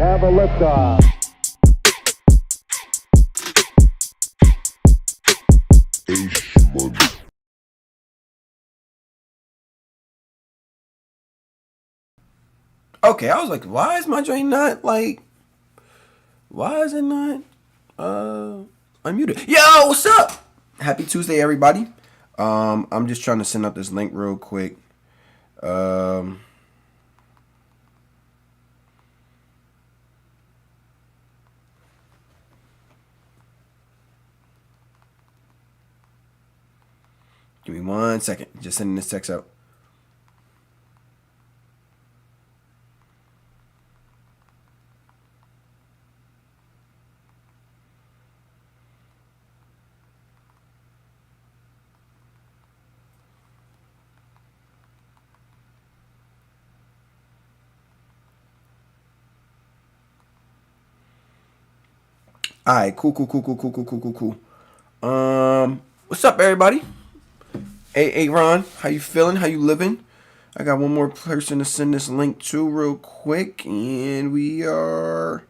have a liftoff. Okay, I was like, why is my joint not like? Why is it not unmuted? Yo, what's up? Happy Tuesday, everybody. I'm just trying to send out this link real quick. Give me 1 second. Just sending this text out. All right, cool. What's up, everybody? Hey, Ron, how you feeling? How you living? I got one more person to send this link to real quick, and we are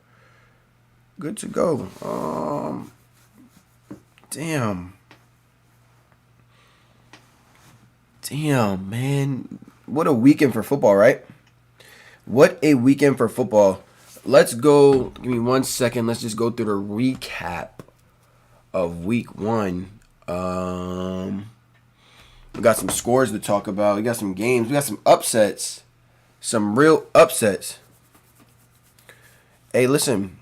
good to go. Damn, man. What a weekend for football, right? What a weekend for football. Let's go. Give me 1 second. Let's just go through the recap of week one. We got some scores to talk about. We got some games. We got some upsets. Some real upsets. Hey, listen.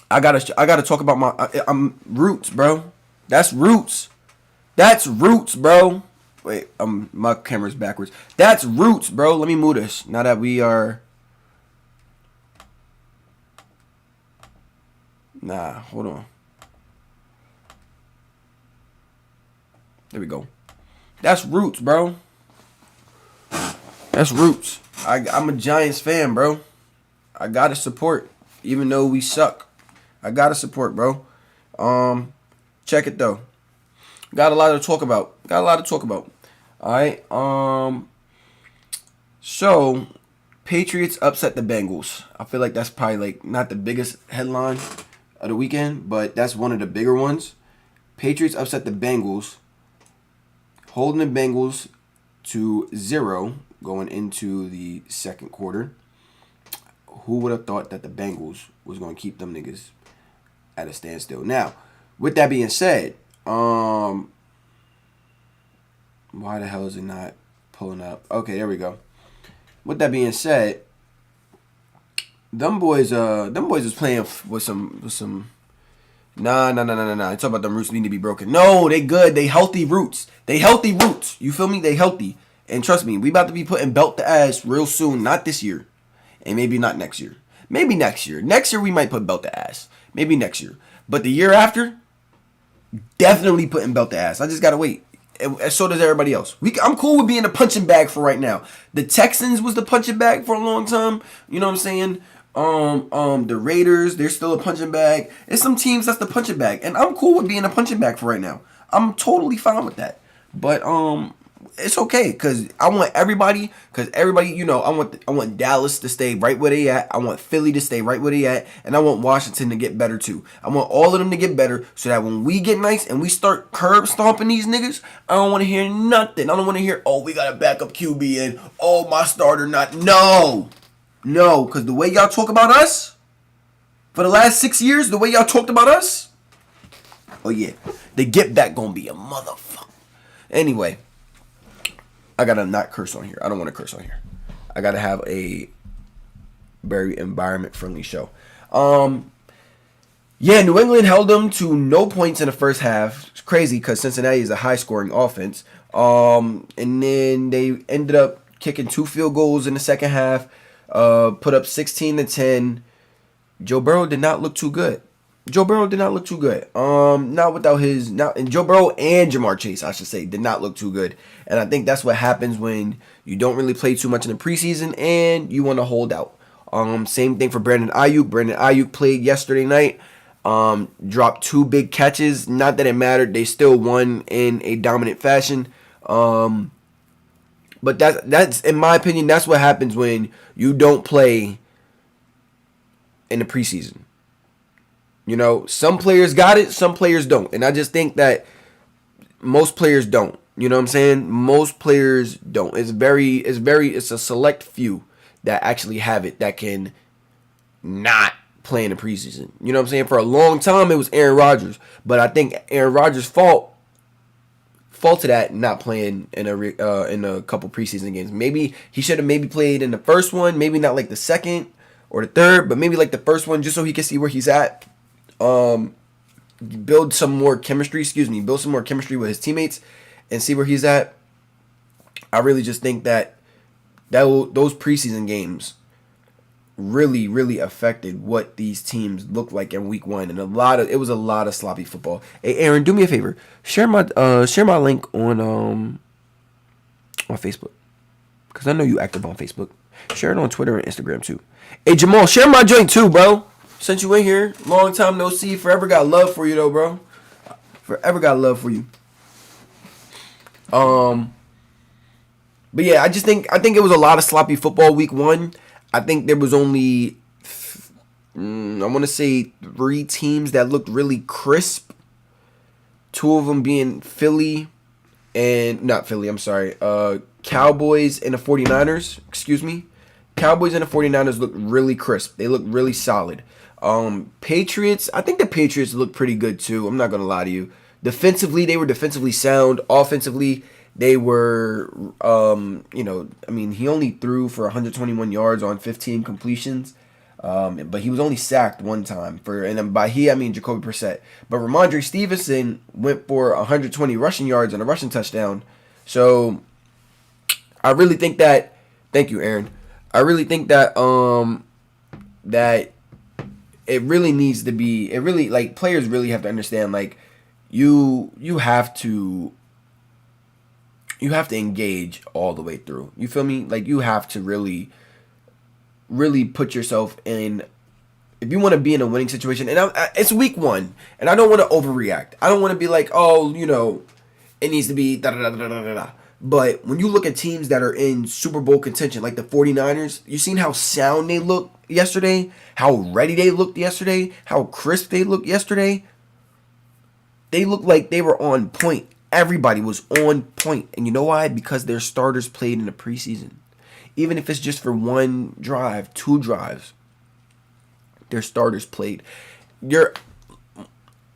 I gotta talk about I'm roots, bro. That's roots. That's roots, bro. Wait, my camera's backwards. That's roots, bro. Let me move this. Now that we are. Nah, hold on. There we go. That's roots, bro. That's roots. I'm a Giants fan, bro. I gotta support, even though we suck. I gotta support, bro. Check it though. Got a lot to talk about. All right. So Patriots upset the Bengals. I feel like that's probably like not the biggest headline of the weekend, but that's one of the bigger ones. Patriots upset the Bengals, holding the Bengals to 0 going into the second quarter. Who would have thought that the Bengals was going to keep them niggas at a standstill? Now, with that being said, why the hell is it not pulling up? Okay, there we go. With that being said, them boys is playing with some. Nah. I talk about them roots need to be broken. No, they good. They healthy roots. You feel me? They healthy. And trust me, we about to be putting belt to ass real soon. Not this year, and maybe not next year. Maybe next year. Next year we might put belt to ass. Maybe next year, but the year after, definitely putting belt to ass. I just gotta wait. And so does everybody else. I'm cool with being a punching bag for right now. The Texans was the punching bag for a long time. You know what I'm saying? The Raiders, they're still a punching bag. It's some teams that's the punching bag, and I'm cool with being a punching bag for right now. I'm totally fine with that. But it's okay because I want everybody. You know, I want Dallas to stay right where they at. I want Philly to stay right where they at, and I want Washington to get better too. I want all of them to get better so that when we get nice and we start curb stomping these niggas, I don't want to hear nothing. I don't want to hear, oh, we got a backup QB and oh, my starter not. No, because the way y'all talk about us for the last 6 years, the way y'all talked about us, oh yeah, the get back gonna be a motherfucker. Anyway, I gotta not curse on here. I don't want to curse on here. I gotta have a very environment friendly show. Yeah, New England held them to no points in the first half. It's crazy because Cincinnati is a high scoring offense. And then they ended up kicking 2 field goals in the second half. Put up 16-10. Joe Burrow did not look too good. Not without and Joe Burrow and Jamar Chase, I should say, did not look too good. And I think that's what happens when you don't really play too much in the preseason and you want to hold out. Same thing for Brandon Ayuk. Brandon Ayuk played yesterday night. Dropped 2 big catches. Not that it mattered. They still won in a dominant fashion. But that's in my opinion, that's what happens when you don't play in the preseason. You know, some players got it, some players don't. And I just think that most players don't. You know what I'm saying? Most players don't. It's a select few that actually have it that can not play in the preseason. You know what I'm saying? For a long time, it was Aaron Rodgers. But I think Aaron Rodgers' fault to that not playing in a couple preseason games. Maybe he should have maybe played in the first one, maybe not like the second or the third, but maybe like the first one just so he can see where he's at. Build some more chemistry with his teammates and see where he's at. I really just think that those preseason games really, really affected what these teams looked like in week one, and it was a lot of sloppy football. Hey, Aaron, do me a favor. Share my link on Facebook, because I know you active on Facebook. Share it on Twitter and Instagram too. Hey, Jamal, share my joint too, bro. Since you in here, long time no see. Forever got love for you though, bro. Forever got love for you. But yeah, I think it was a lot of sloppy football week one. I think there was only, I want to say 3 teams that looked really crisp. 2 of them being Cowboys and the 49ers. Excuse me. Cowboys and the 49ers looked really crisp. They looked really solid. Patriots, I think the Patriots looked pretty good too. I'm not going to lie to you. Defensively, they were defensively sound. Offensively, they were, he only threw for 121 yards on 15 completions. But he was only sacked one time. And by he, I mean Jacoby Brissett. But Ramondre Stevenson went for 120 rushing yards and a rushing touchdown. So I really think that, thank you, Aaron. I really think that that it really needs to be, players really have to understand, like, you have to engage all the way through. You feel me? Like, you have to really put yourself in, if you want to be in a winning situation. And it's week one, and I don't want to overreact. I don't want to be like, oh, it needs to be da-da-da-da-da-da. But when you look at teams that are in Super Bowl contention, like the 49ers, you seen how sound they looked yesterday, how ready they looked yesterday, how crisp they looked yesterday. They looked like they were on point. Everybody was on point. And you know why? Because their starters played in the preseason. Even if it's just for 1 drive, 2 drives, their starters played.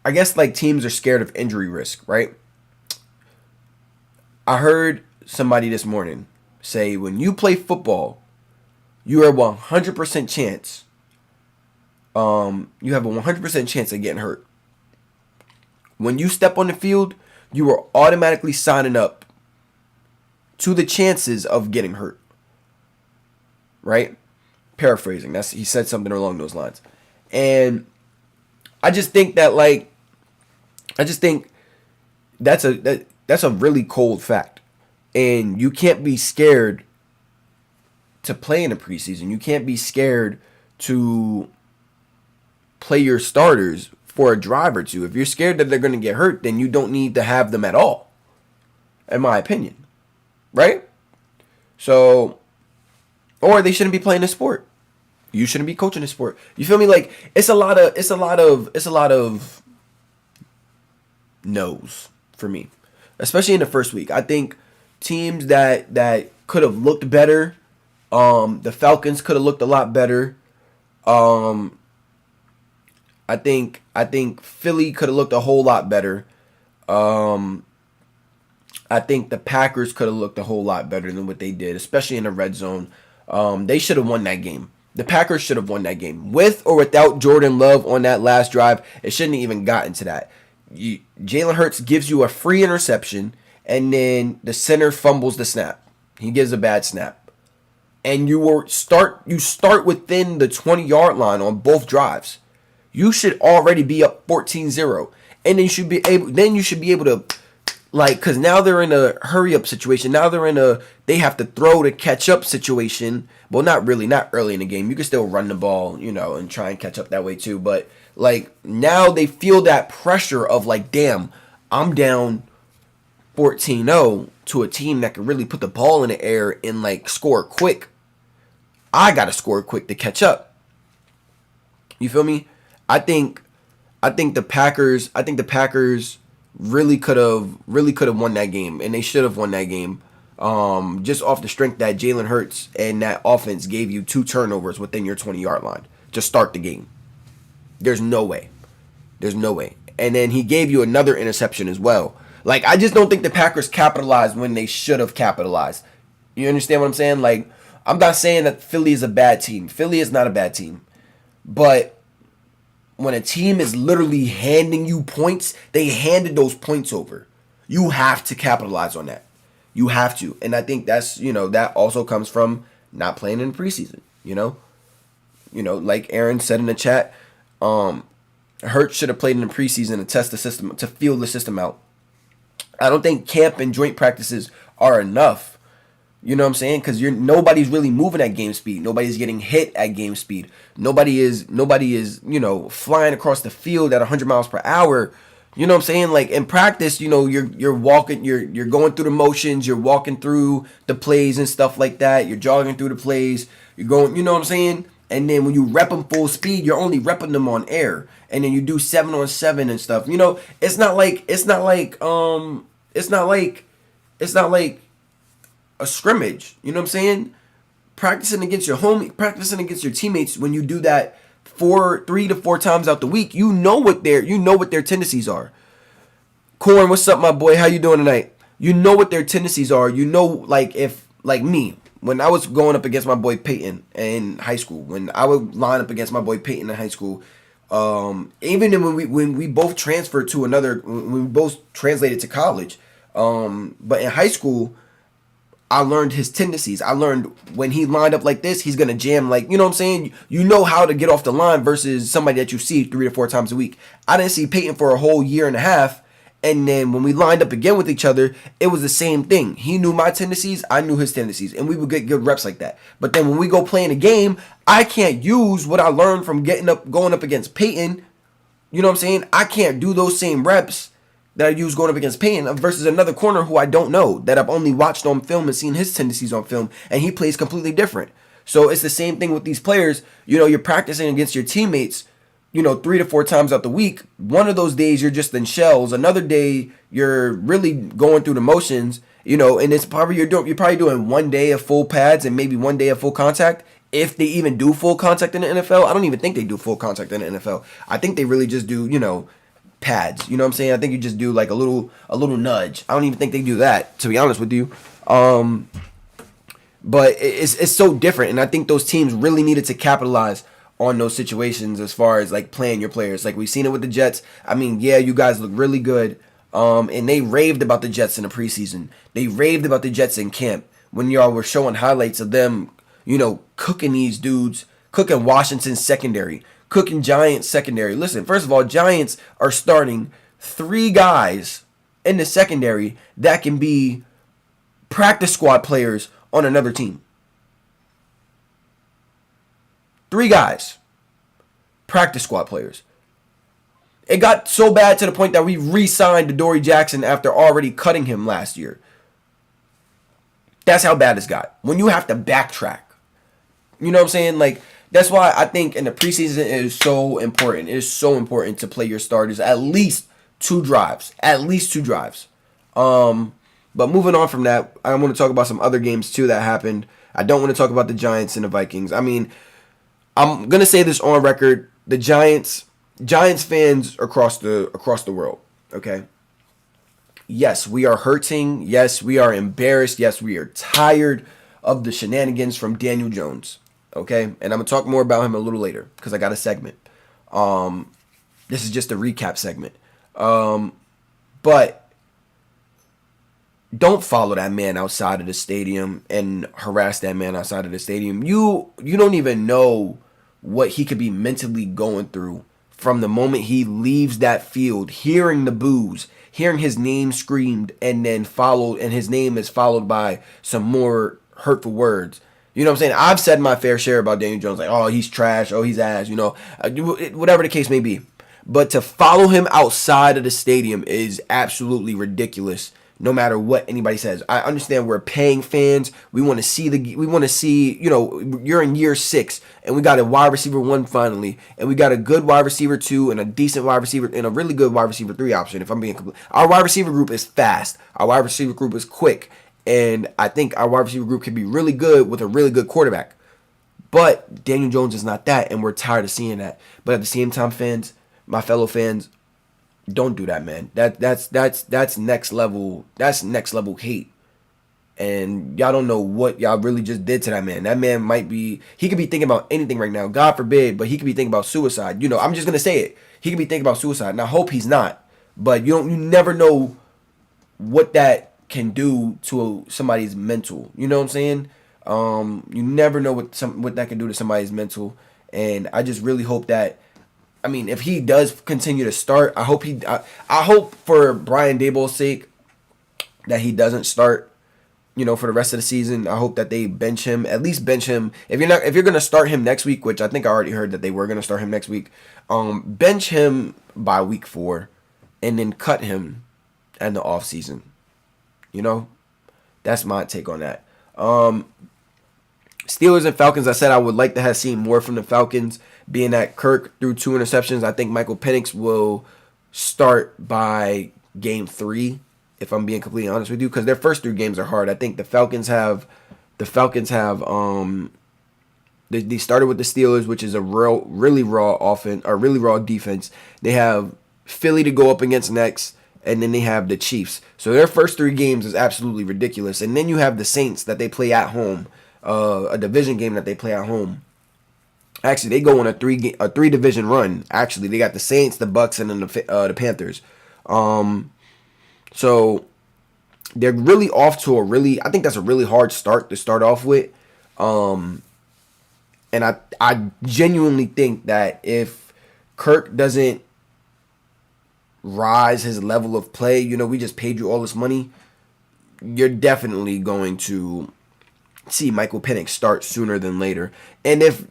I guess like teams are scared of injury risk, right? I heard somebody this morning say when you play football, you are 100% chance. You have a 100% chance of getting hurt. When you step on the field, you are automatically signing up to the chances of getting hurt. Right? Paraphrasing. He said something along those lines. And I just think that that's a really cold fact. And you can't be scared to play in the preseason. You can't be scared to play your starters for a drive or two. If you're scared that they're going to get hurt, then you don't need to have them at all, in my opinion. Right? So, or they shouldn't be playing the sport. You shouldn't be coaching the sport. You feel me? Like, it's a lot of no's for me, especially in the first week. I think teams that could have looked better, the Falcons could have looked a lot better. I think Philly could have looked a whole lot better. I think the Packers could have looked a whole lot better than what they did, especially in the red zone. They should have won that game. The Packers should have won that game. With or without Jordan Love on that last drive, it shouldn't have even gotten to that. Jalen Hurts gives you a free interception, and then the center fumbles the snap. He gives a bad snap. And you start within the 20-yard line on both drives. You should already be up 14-0. And then you should be able to, like, because now they're in a hurry-up situation. Now they have to throw to catch up situation. Well, not really, not early in the game. You can still run the ball, and try and catch up that way too. But, like, now they feel that pressure of, like, damn, I'm down 14-0 to a team that can really put the ball in the air and, like, score quick. I got to score quick to catch up. You feel me? I think the Packers really could have won that game, and they should have won that game. Just off the strength that Jalen Hurts and that offense gave you 2 turnovers within your 20-yard line to start the game. There's no way. And then he gave you another interception as well. Like, I just don't think the Packers capitalized when they should have capitalized. You understand what I'm saying? Like, I'm not saying that Philly is a bad team. Philly is not a bad team. But when a team is literally handing you points, they handed those points over. You have to capitalize on that. You have to. And I think that's, that also comes from not playing in the preseason, like Aaron said in the chat, Hurts should have played in the preseason to test the system, to feel the system out. I don't think camp and joint practices are enough. You know what I'm saying? Because nobody's really moving at game speed. Nobody's getting hit at game speed. Nobody is flying across the field at 100 miles per hour. You know what I'm saying? Like, in practice, you're walking, you're going through the motions, you're walking through the plays and stuff like that. You're jogging through the plays. You're going, you know what I'm saying? And then when you rep them full speed, you're only repping them on air. And then you do 7-on-7 and stuff. It's not like a scrimmage. You know what I'm saying? Practicing against your teammates, when you do that 3 to 4 times out the week, you know what their tendencies are. Corn, what's up, my boy? How you doing tonight? You know what their tendencies are. Like me, when I was going up against my boy Peyton in high school, when I would line up against my boy Peyton in high school, even when we both transferred to when we both translated to college, but in high school, I learned his tendencies. I learned when he lined up like this, he's going to jam, like, you know what I'm saying? You know how to get off the line versus somebody that you see 3 to 4 times a week. I didn't see Peyton for a whole year and a half. And then when we lined up again with each other, it was the same thing. He knew my tendencies, I knew his tendencies, and we would get good reps like that. But then when we go play in a game, I can't use what I learned from going up against Peyton. You know what I'm saying? I can't do those same reps that I use going up against Payne versus another corner who I don't know, that I've only watched on film and seen his tendencies on film, and he plays completely different. So it's the same thing with these players. You're practicing against your teammates, 3 to 4 times out the week. One of those days you're just in shells. Another day you're really going through the motions, and it's probably you're probably doing 1 day of full pads and maybe 1 day of full contact. If they even do full contact in the NFL, I don't even think they do full contact in the NFL. I think they really just do, pads. You know what I'm saying? I think you just do like a little nudge. I don't even think they do that, to be honest with you. But it's so different, and I think those teams really needed to capitalize on those situations as far as like playing your players. Like, we've seen it with the Jets. I mean, yeah, you guys look really good. And they raved about the Jets in the preseason. They raved about the Jets in camp when y'all were showing highlights of them, cooking these dudes, cooking Washington's secondary, cooking Giants secondary. Listen, first of all, Giants are starting 3 guys in the secondary that can be practice squad players on another team. 3 guys, practice squad players. It got so bad to the point that we re-signed Adoree Jackson after already cutting him last year. That's how bad it's got. When you have to backtrack. You know what I'm saying? Like, that's why I think in the preseason it is so important. It is so important to play your starters at least 2 drives. At least 2 drives. But moving on from that, I want to talk about some other games too that happened. I don't want to talk about the Giants and the Vikings. I mean, I'm going to say this on record. The Giants fans across the world, okay? Yes, we are hurting. Yes, we are embarrassed. Yes, we are tired of the shenanigans from Daniel Jones. Okay, and I'm gonna talk more about him a little later because I got a segment. This is just a recap segment. But don't follow that man outside of the stadium and harass that man outside of the stadium. You don't even know what he could be mentally going through from the moment he leaves that field, hearing the boos, hearing his name screamed, and his name is followed by some more hurtful words. You know what I'm saying? I've said my fair share about Daniel Jones, like, oh, he's trash, oh, he's ass, whatever the case may be. But to follow him outside of the stadium is absolutely ridiculous. no matter what anybody says. I understand we're paying fans. We want to see, you're in year 6 and we got a wide receiver 1 finally, and we got a good wide receiver 2 and a decent wide receiver and a really good wide receiver 3 option. If I'm being complete, our wide receiver group is fast. Our wide receiver group is quick, and I think our wide receiver group can be really good with a really good quarterback. But Daniel Jones is not that, and we're tired of seeing that. But at the same time, fans, my fellow fans, don't do that, man. That's next level. That's next level hate. And y'all don't know what y'all really just did to that man. That man he could be thinking about anything right now. God forbid, but he could be thinking about suicide. I'm just gonna say it. He could be thinking about suicide. And I hope he's not. But you never know what that can do to somebody's mental. You know what I'm saying? You never know what that can do to somebody's mental. And I just really hope that, if he does continue to start, I hope for Brian Daboll's sake that he doesn't start, for the rest of the season. I hope that they bench him, at least bench him. If you're going to start him next week, which I think I already heard that they were going to start him next week, bench him by week 4 and then cut him in the off season. That's my take on that. Steelers and Falcons, I said I would like to have seen more from the Falcons, being that Kirk threw 2 interceptions. I think Michael Penix will start by game 3, if I'm being completely honest with you, because their first 3 games are hard. I think the Falcons have they started with the Steelers, which is a really raw offense, or really raw defense. They have Philly to go up against next, and then they have the Chiefs. So their first 3 games is absolutely ridiculous. And then you have the Saints that they play at home. A division game that they play at home. Actually, they go on a 3 division run. Actually, they got the Saints, the Bucks, and then the Panthers. So they're really off to I think that's a really hard start to start off with. And I genuinely think that if Kirk doesn't rise his level of play, we just paid you all this money, you're definitely going to see Michael Penix start sooner than later. And if,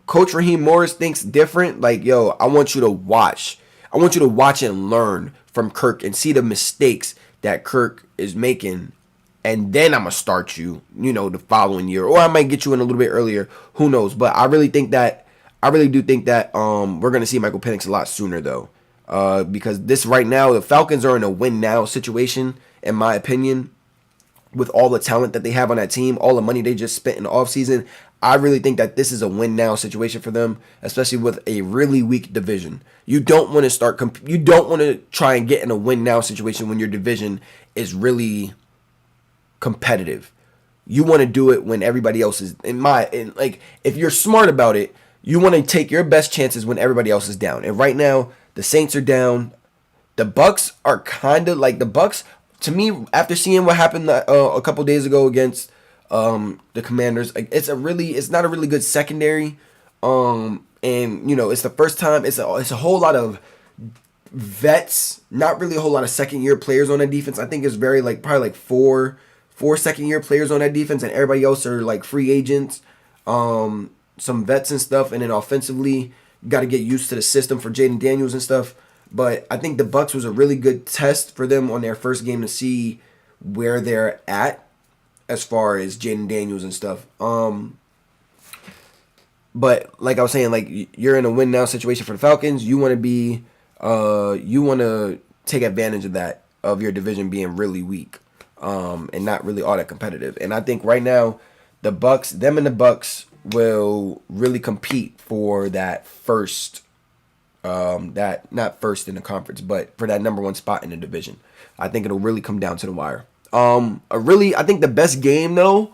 Coach Raheem Morris thinks different, I want you to watch. I want you to watch and learn from Kirk and see the mistakes that Kirk is making. And then I'm going to start you, the following year. Or I might get you in a little bit earlier. Who knows? But I really do think that we're going to see Michael Penix a lot sooner, though. Because this right now, the Falcons are in a win-now situation, in my opinion. With all the talent that they have on that team, all the money they just spent in the offseason, I really think that this is a win-now situation for them, especially with a really weak division. You don't want to you don't want to try and get in a win-now situation when your division is really competitive. You want to do it when everybody else is, if you're smart about it, you want to take your best chances when everybody else is down. And right now, the Saints are down. The Bucks are kind of like the Bucks. To me, after seeing what happened a couple days ago against the Commanders, it's not a really good secondary, and it's the first time. It's a whole lot of vets, not really a whole lot of second year players on that defense. I think it's probably four second year players on that defense, and everybody else are free agents, some vets and stuff. And then offensively, you got to get used to the system for Jaden Daniels and stuff. But I think the Bucks was a really good test for them on their first game to see where they're at as far as Jaden Daniels and stuff. But like I was saying, you're in a win now situation for the Falcons. You want to take advantage of that, of your division being really weak, and not really all that competitive. And I think right now, the Bucks will really compete for that first. That not first in the conference, but for that number 1 spot in the division. I think it'll really come down to the wire. I think the best game though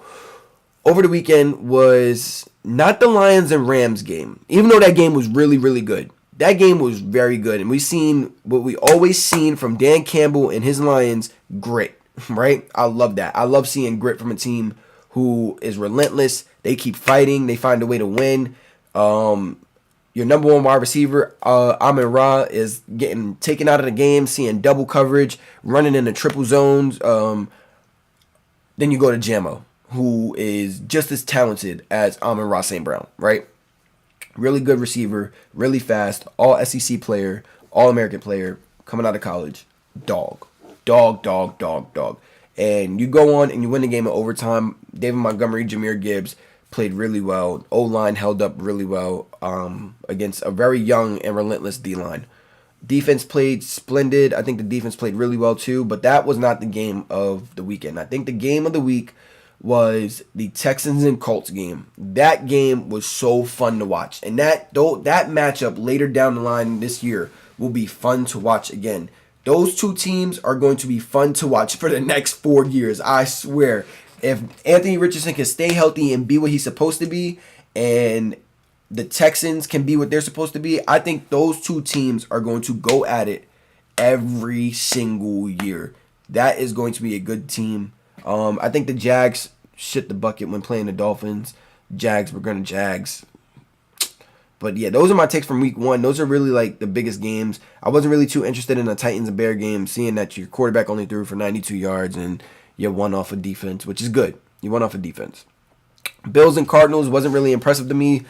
over the weekend was not the Lions and Rams game. Even though that game was really, really good. That game was very good, and we've seen what we always seen from Dan Campbell and his Lions, grit, right? I love that. I love seeing grit from a team who is relentless. They keep fighting. They find a way to win. Your number 1 wide receiver, Amon-Ra, is getting taken out of the game, seeing double coverage, running in the triple zones. Then you go to Jamo, who is just as talented as Amon-Ra St. Brown, right? Really good receiver, really fast, all SEC player, all American player, coming out of college, dog. dog. And you go on and you win the game in overtime. David Montgomery, Jahmyr Gibbs played really well. O-line held up really well against a very young and relentless D-line. Defense played splendid. I think the defense played really well too, but that was not the game of the weekend. I think the game of the week was the Texans and Colts game. That game was so fun to watch. And that matchup later down the line this year will be fun to watch again. Those two teams are going to be fun to watch for the next 4 years. I swear. If Anthony Richardson can stay healthy and be what he's supposed to be, and the Texans can be what they're supposed to be, I think those two teams are going to go at it every single year. That is going to be a good team. I think the Jags shit the bucket when playing the Dolphins. Jags were going to Jags. But yeah, those are my takes from week 1. Those are really like the biggest games. I wasn't really too interested in the Titans and Bear game, seeing that your quarterback only threw for 92 yards and you won off of defense, which is good. You won off of defense. Bills and Cardinals wasn't really impressive to me.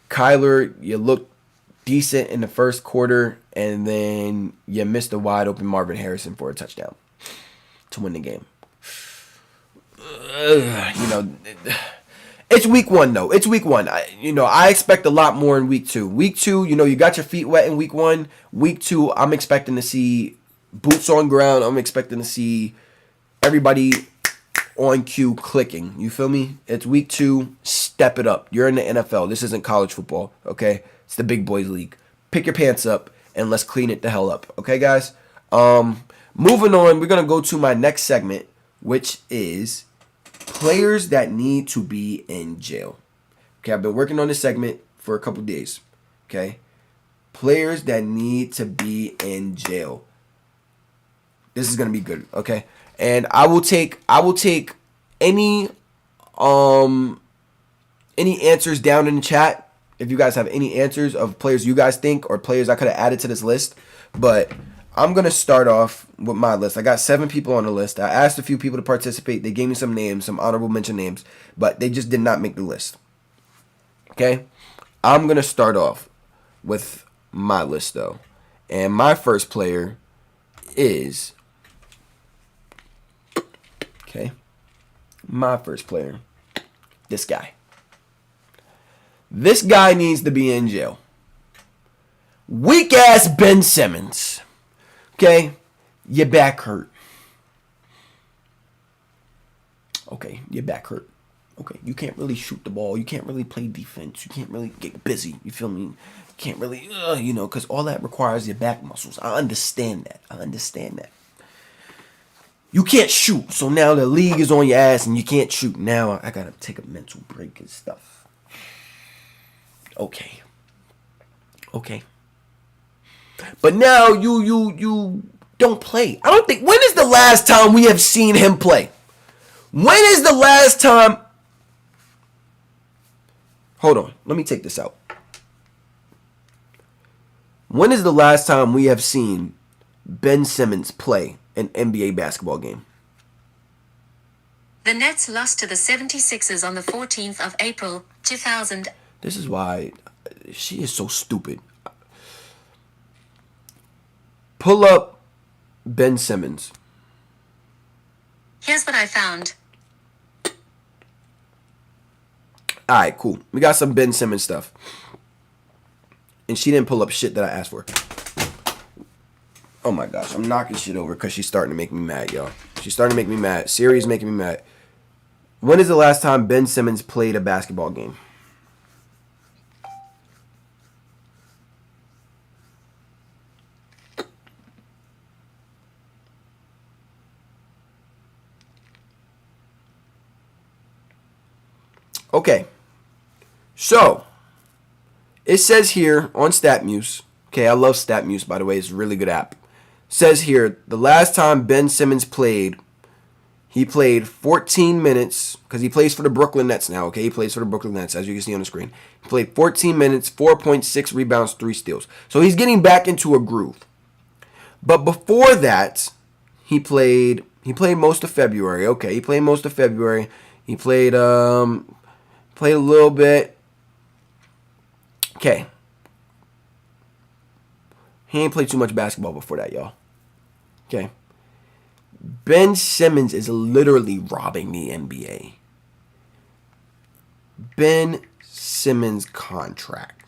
Kyler, you looked decent in the first quarter, and then you missed a wide open Marvin Harrison for a touchdown to win the game. It's week 1 though. It's week 1. I expect a lot more in week 2. Week 2, you got your feet wet in week 1. Week 2, I'm expecting to see boots on ground. I'm expecting to see everybody on cue clicking. You feel me? It's week 2. Step it up. You're in the NFL. This isn't college football, okay? It's the big boys league. Pick your pants up and let's clean it the hell up. Okay, guys? Moving on, we're going to go to my next segment, which is players that need to be in jail. Okay, I've been working on this segment for a couple days. Okay? Players that need to be in jail. This is going to be good, okay? And I will take any answers down in the chat if you guys have any answers of players you guys think or players I could have added to this list. But I'm going to start off with my list. I got 7 people on the list. I asked a few people to participate. They gave me some names, some honorable mention names, but they just did not make the list. Okay? I'm going to start off with my list, though. And my first player is... Okay? My first player. This guy. This guy needs to be in jail. Weak-ass Ben Simmons. Okay? Your back hurt. Okay, your back hurt. Okay, you can't really shoot the ball. You can't really play defense. You can't really get busy. You feel me? You can't really, because all that requires your back muscles. I understand that. You can't shoot. So now the league is on your ass and you can't shoot. Now I got to take a mental break and stuff. Okay. But now you don't play. I don't think. When is the last time we have seen him play? When is the last time? Hold on. Let me take this out. When is the last time we have seen Ben Simmons play an NBA basketball game? The Nets lost to the 76ers on the 14th of April, 2000. This is why she is so stupid. Pull up Ben Simmons. Here's what I found. Alright, cool. We got some Ben Simmons stuff. And she didn't pull up shit that I asked for. Oh my gosh, I'm knocking shit over because she's starting to make me mad, y'all. She's starting to make me mad. Siri is making me mad. When is the last time Ben Simmons played a basketball game? Okay. So, it says here on StatMuse. Okay, I love StatMuse, by the way. It's a really good app. Says here, the last time Ben Simmons played, he played 14 minutes, because he plays for the Brooklyn Nets now, okay? He plays for the Brooklyn Nets, as you can see on the screen. He played 14 minutes, 4.6 rebounds, 3 steals. So he's getting back into a groove. But before that, he played most of February. Okay, he played most of February. He played a little bit. Okay. He ain't played too much basketball before that, y'all. Okay. Ben Simmons is literally robbing the NBA. Ben Simmons contract.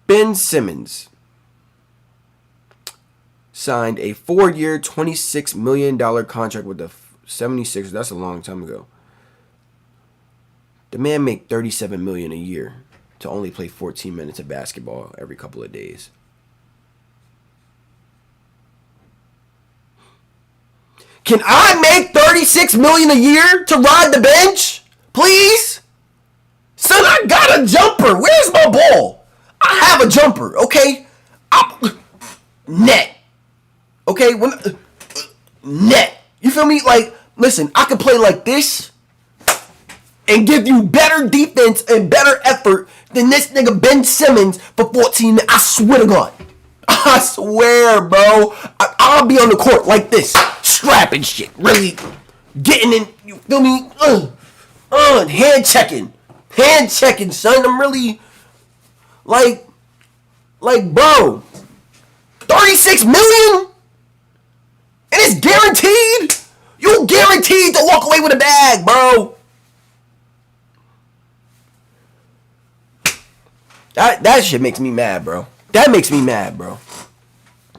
Ben Simmons signed a 4-year, $26 million contract with the 76ers. That's a long time ago. The man make $37 million a year to only play 14 minutes of basketball every couple of days. Can I make $36 million a year to ride the bench? Please? Son, I got a jumper. Where's my ball? I have a jumper, okay? Net. Okay? Net. You feel me? Like, listen, I can play like this and give you better defense and better effort than this nigga Ben Simmons for 14 minutes. I swear to God. I swear, bro. I'll be on the court like this, strapping shit, really getting in. You feel me? Hand checking, son. I'm really like, bro. 36 million, and it's guaranteed. You guaranteed to walk away with a bag, bro. That shit makes me mad, bro. That makes me mad, bro.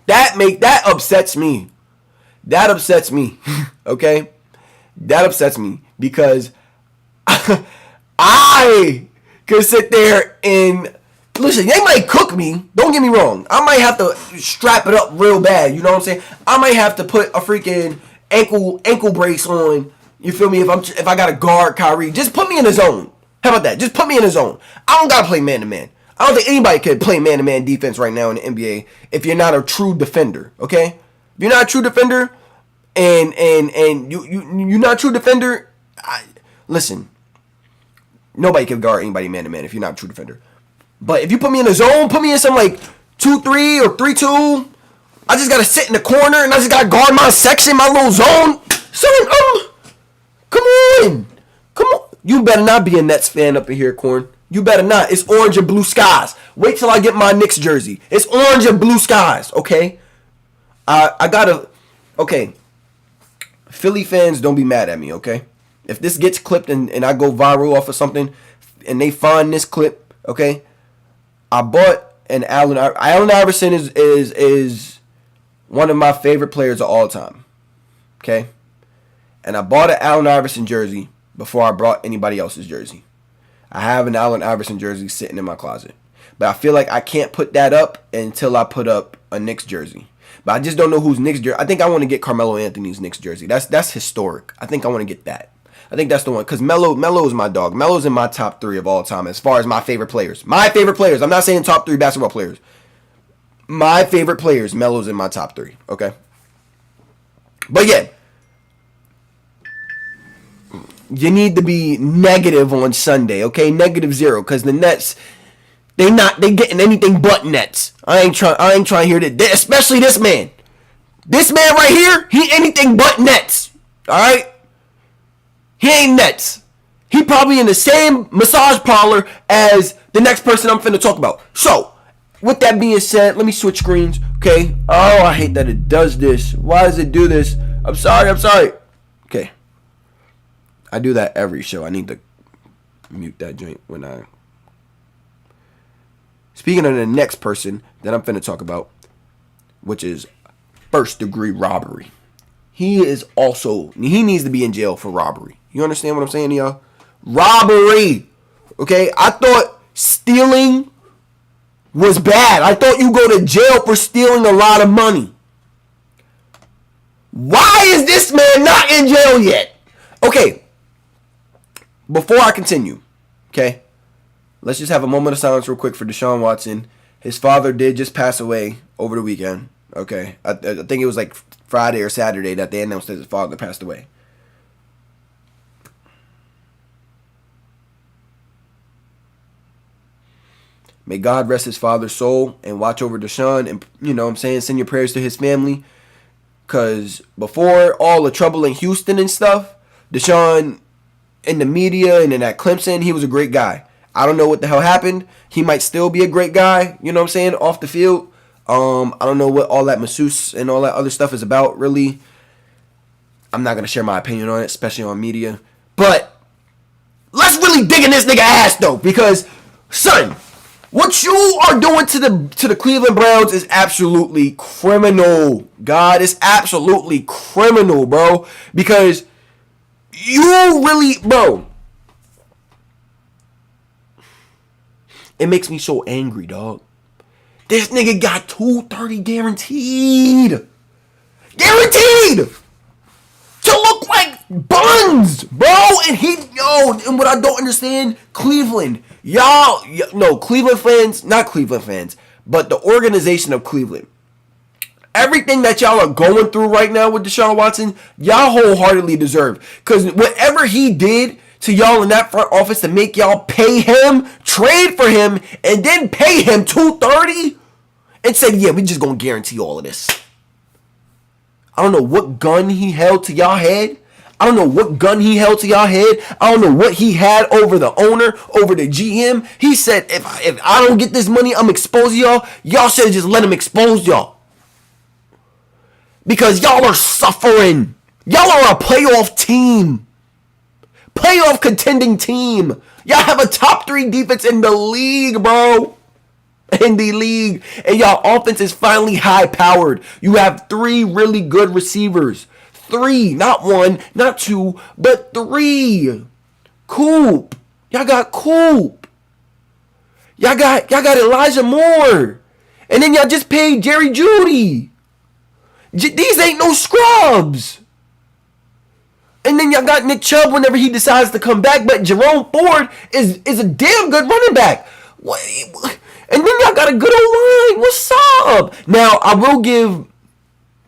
That upsets me. That upsets me. Okay? That upsets me because I could sit there and listen, they might cook me. Don't get me wrong. I might have to strap it up real bad. You know what I'm saying? I might have to put a freaking ankle brace on. You feel me? If I got to guard Kyrie, just put me in the zone. How about that? Just put me in the zone. I don't gotta play man to man. I don't think anybody could play man-to-man defense right now in the NBA if you're not a true defender, okay? If you're not a true defender and you're not a true defender, listen, nobody can guard anybody man-to-man if you're not a true defender. But if you put me in the zone, put me in some like 2-3 or 3-2, I just got to sit in the corner and I just got to guard my section, my little zone. Son, come on. You better not be a Nets fan up in here, Corn. You better not. It's orange and blue skies. Wait till I get my Knicks jersey. It's orange and blue skies, okay? I gotta... Okay. Philly fans, don't be mad at me, okay? If this gets clipped and I go viral off of something and they find this clip, okay? I bought an Allen Iverson is one of my favorite players of all time, okay? And I bought an Allen Iverson jersey before I bought anybody else's jersey. I have an Allen Iverson jersey sitting in my closet. But I feel like I can't put that up until I put up a Knicks jersey. But I just don't know whose Knicks jersey. I think I want to get Carmelo Anthony's Knicks jersey. That's historic. I think I want to get that. I think that's the one. Because Melo is my dog. Melo's in my top 3 of all time as far as my favorite players. My favorite players. I'm not saying top 3 basketball players. My favorite players. Melo's in my top 3. Okay? But yeah. You need to be negative on Sunday, okay? -0, because the Nets, they getting anything but Nets. I ain't trying to hear that. Especially this man. This man right here, he anything but Nets. Alright? He ain't Nets. He probably in the same massage parlor as the next person I'm finna talk about. So, with that being said, let me switch screens, okay? Oh, I hate that it does this. Why does it do this? I'm sorry. Okay. I do that every show. I need to mute that joint when I... Speaking of the next person that I'm finna talk about, which is first-degree robbery. He needs to be in jail for robbery. You understand what I'm saying to y'all? Robbery! Okay? I thought stealing was bad. I thought you go to jail for stealing a lot of money. Why is this man not in jail yet? Okay. Before I continue, okay, let's just have a moment of silence real quick for Deshaun Watson. His father did just pass away over the weekend, okay? I think it was like Friday or Saturday that they announced that his father passed away. May God rest his father's soul and watch over Deshaun and, you know what I'm saying, send your prayers to his family. Because before all the trouble in Houston and stuff, Deshaun... in the media and in at Clemson, he was a great guy. I don't know what the hell happened. He might still be a great guy, you know what I'm saying, off the field. I don't know what all that masseuse and all that other stuff is about, really. I'm not gonna share my opinion on it, especially on media. But let's really dig in this nigga ass though, because son, what you are doing to the Cleveland Browns is absolutely criminal. God, it's absolutely criminal, bro. Because you really, bro. It makes me so angry, dog. This nigga got 230 guaranteed. Guaranteed! To look like buns, bro. And and what I don't understand, Cleveland. Cleveland fans, not Cleveland fans, but the organization of Cleveland. Everything that y'all are going through right now with Deshaun Watson, y'all wholeheartedly deserve. Because whatever he did to y'all in that front office to make y'all pay him, trade for him, and then pay him $230 and said, yeah, we just gonna guarantee all of this. I don't know what gun he held to y'all head. I don't know what gun he held to y'all head. I don't know what he had over the owner, over the GM. He said, if I don't get this money, I'm exposing y'all. Y'all should have just let him expose y'all. Because y'all are suffering. Y'all are a playoff team. Playoff contending team. Y'all have a top 3 defense in the league, bro. In the league. And y'all offense is finally high powered. You have 3 really good receivers. 3, not 1, not 2, but 3. Coop. Y'all got Coop. Y'all got Elijah Moore. And then y'all just paid Jerry Jeudy. These ain't no scrubs. And then y'all got Nick Chubb whenever he decides to come back. But Jerome Ford is a damn good running back. And then y'all got a good O-line. What's up? Now, I will give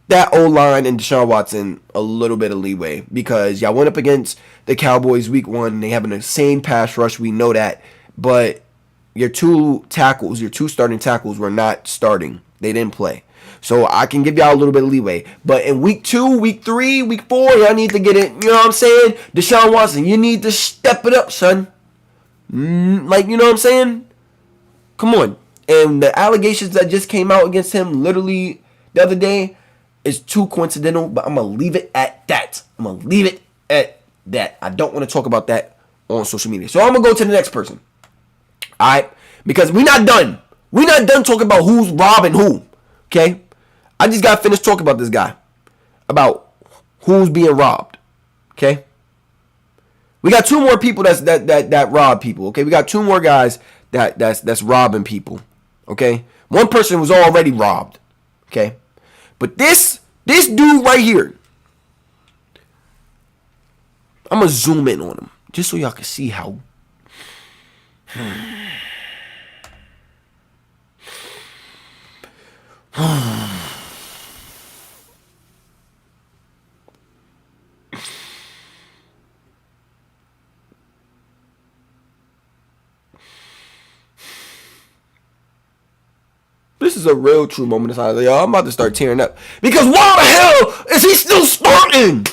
that O-line and Deshaun Watson a little bit of leeway. Because y'all went up against the Cowboys week 1. And they have an insane pass rush. We know that. But your 2 starting tackles were not starting. They didn't play. So I can give y'all a little bit of leeway. But in week 2, week 3, week 4, y'all need to get it. You know what I'm saying? Deshaun Watson, you need to step it up, son. You know what I'm saying? Come on. And the allegations that just came out against him literally the other day is too coincidental. But I'm going to leave it at that. I don't want to talk about that on social media. So I'm going to go to the next person. All right? Because we're not done. We're not done talking about who's robbing who. Okay? I just got finished talking about this guy. About who's being robbed. Okay? We got 2 more people that rob people. Okay? We got 2 more guys that's robbing people. Okay? One person was already robbed. Okay? But this dude right here, I'm going to zoom in on him. Just so y'all can see how... This is a real true moment of silence. Y'all, I'm about to start tearing up. Because why the hell is he still starting?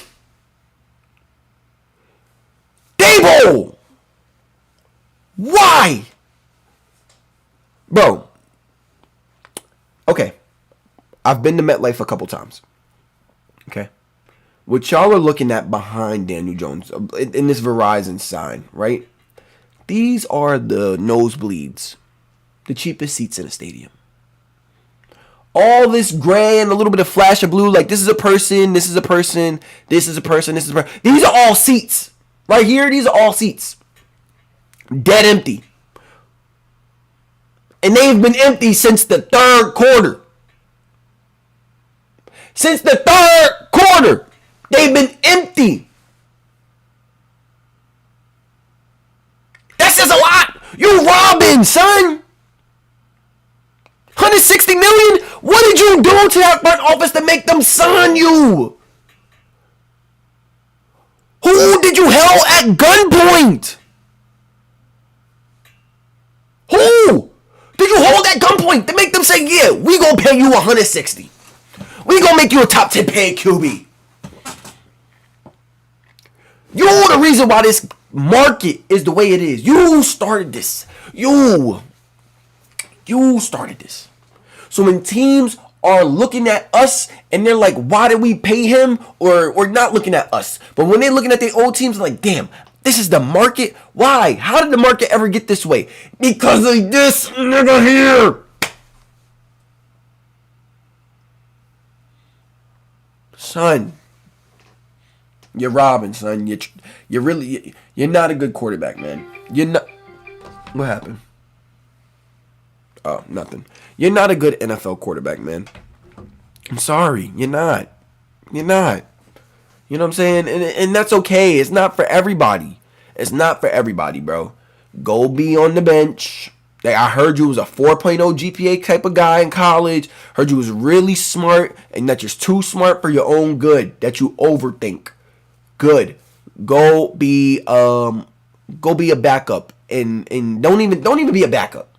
Dable! Why? Bro. Okay. I've been to MetLife a couple times. Okay. What y'all are looking at behind Daniel Jones in this Verizon sign, right? These are the nosebleeds. The cheapest seats in a stadium. All this gray and a little bit of flash of blue, like this is a person, this is a person, this is a person, this is a person. These are all seats. Right here, these are all seats. Dead empty. And they've been empty since the 3rd quarter. Since the 3rd quarter, they've been empty. That says a lot. You robbing, son. 160 million? What did you do to that front office to make them sign you? Who did you held at gunpoint? Who did you hold at gunpoint to make them say, yeah, we gonna pay you 160. We gonna make you a top 10 paid QB. You're the reason why this market is the way it is. You started this. You started this. So when teams are looking at us and they're like, why did we pay him? Or not looking at us, but when they're looking at their old teams, like, damn, this is the market. Why? How did the market ever get this way? Because of this nigga here. Son, you're robbing, son. You're not a good quarterback, man. You're not. What happened? Oh, nothing. You're not a good NFL quarterback, man. I'm sorry. You're not. You're not. You know what I'm saying? And that's okay. It's not for everybody. It's not for everybody, bro. Go be on the bench. Like, I heard you was a 4.0 GPA type of guy in college. Heard you was really smart and that you're too smart for your own good. That you overthink. Good. Go be a backup and don't even be a backup.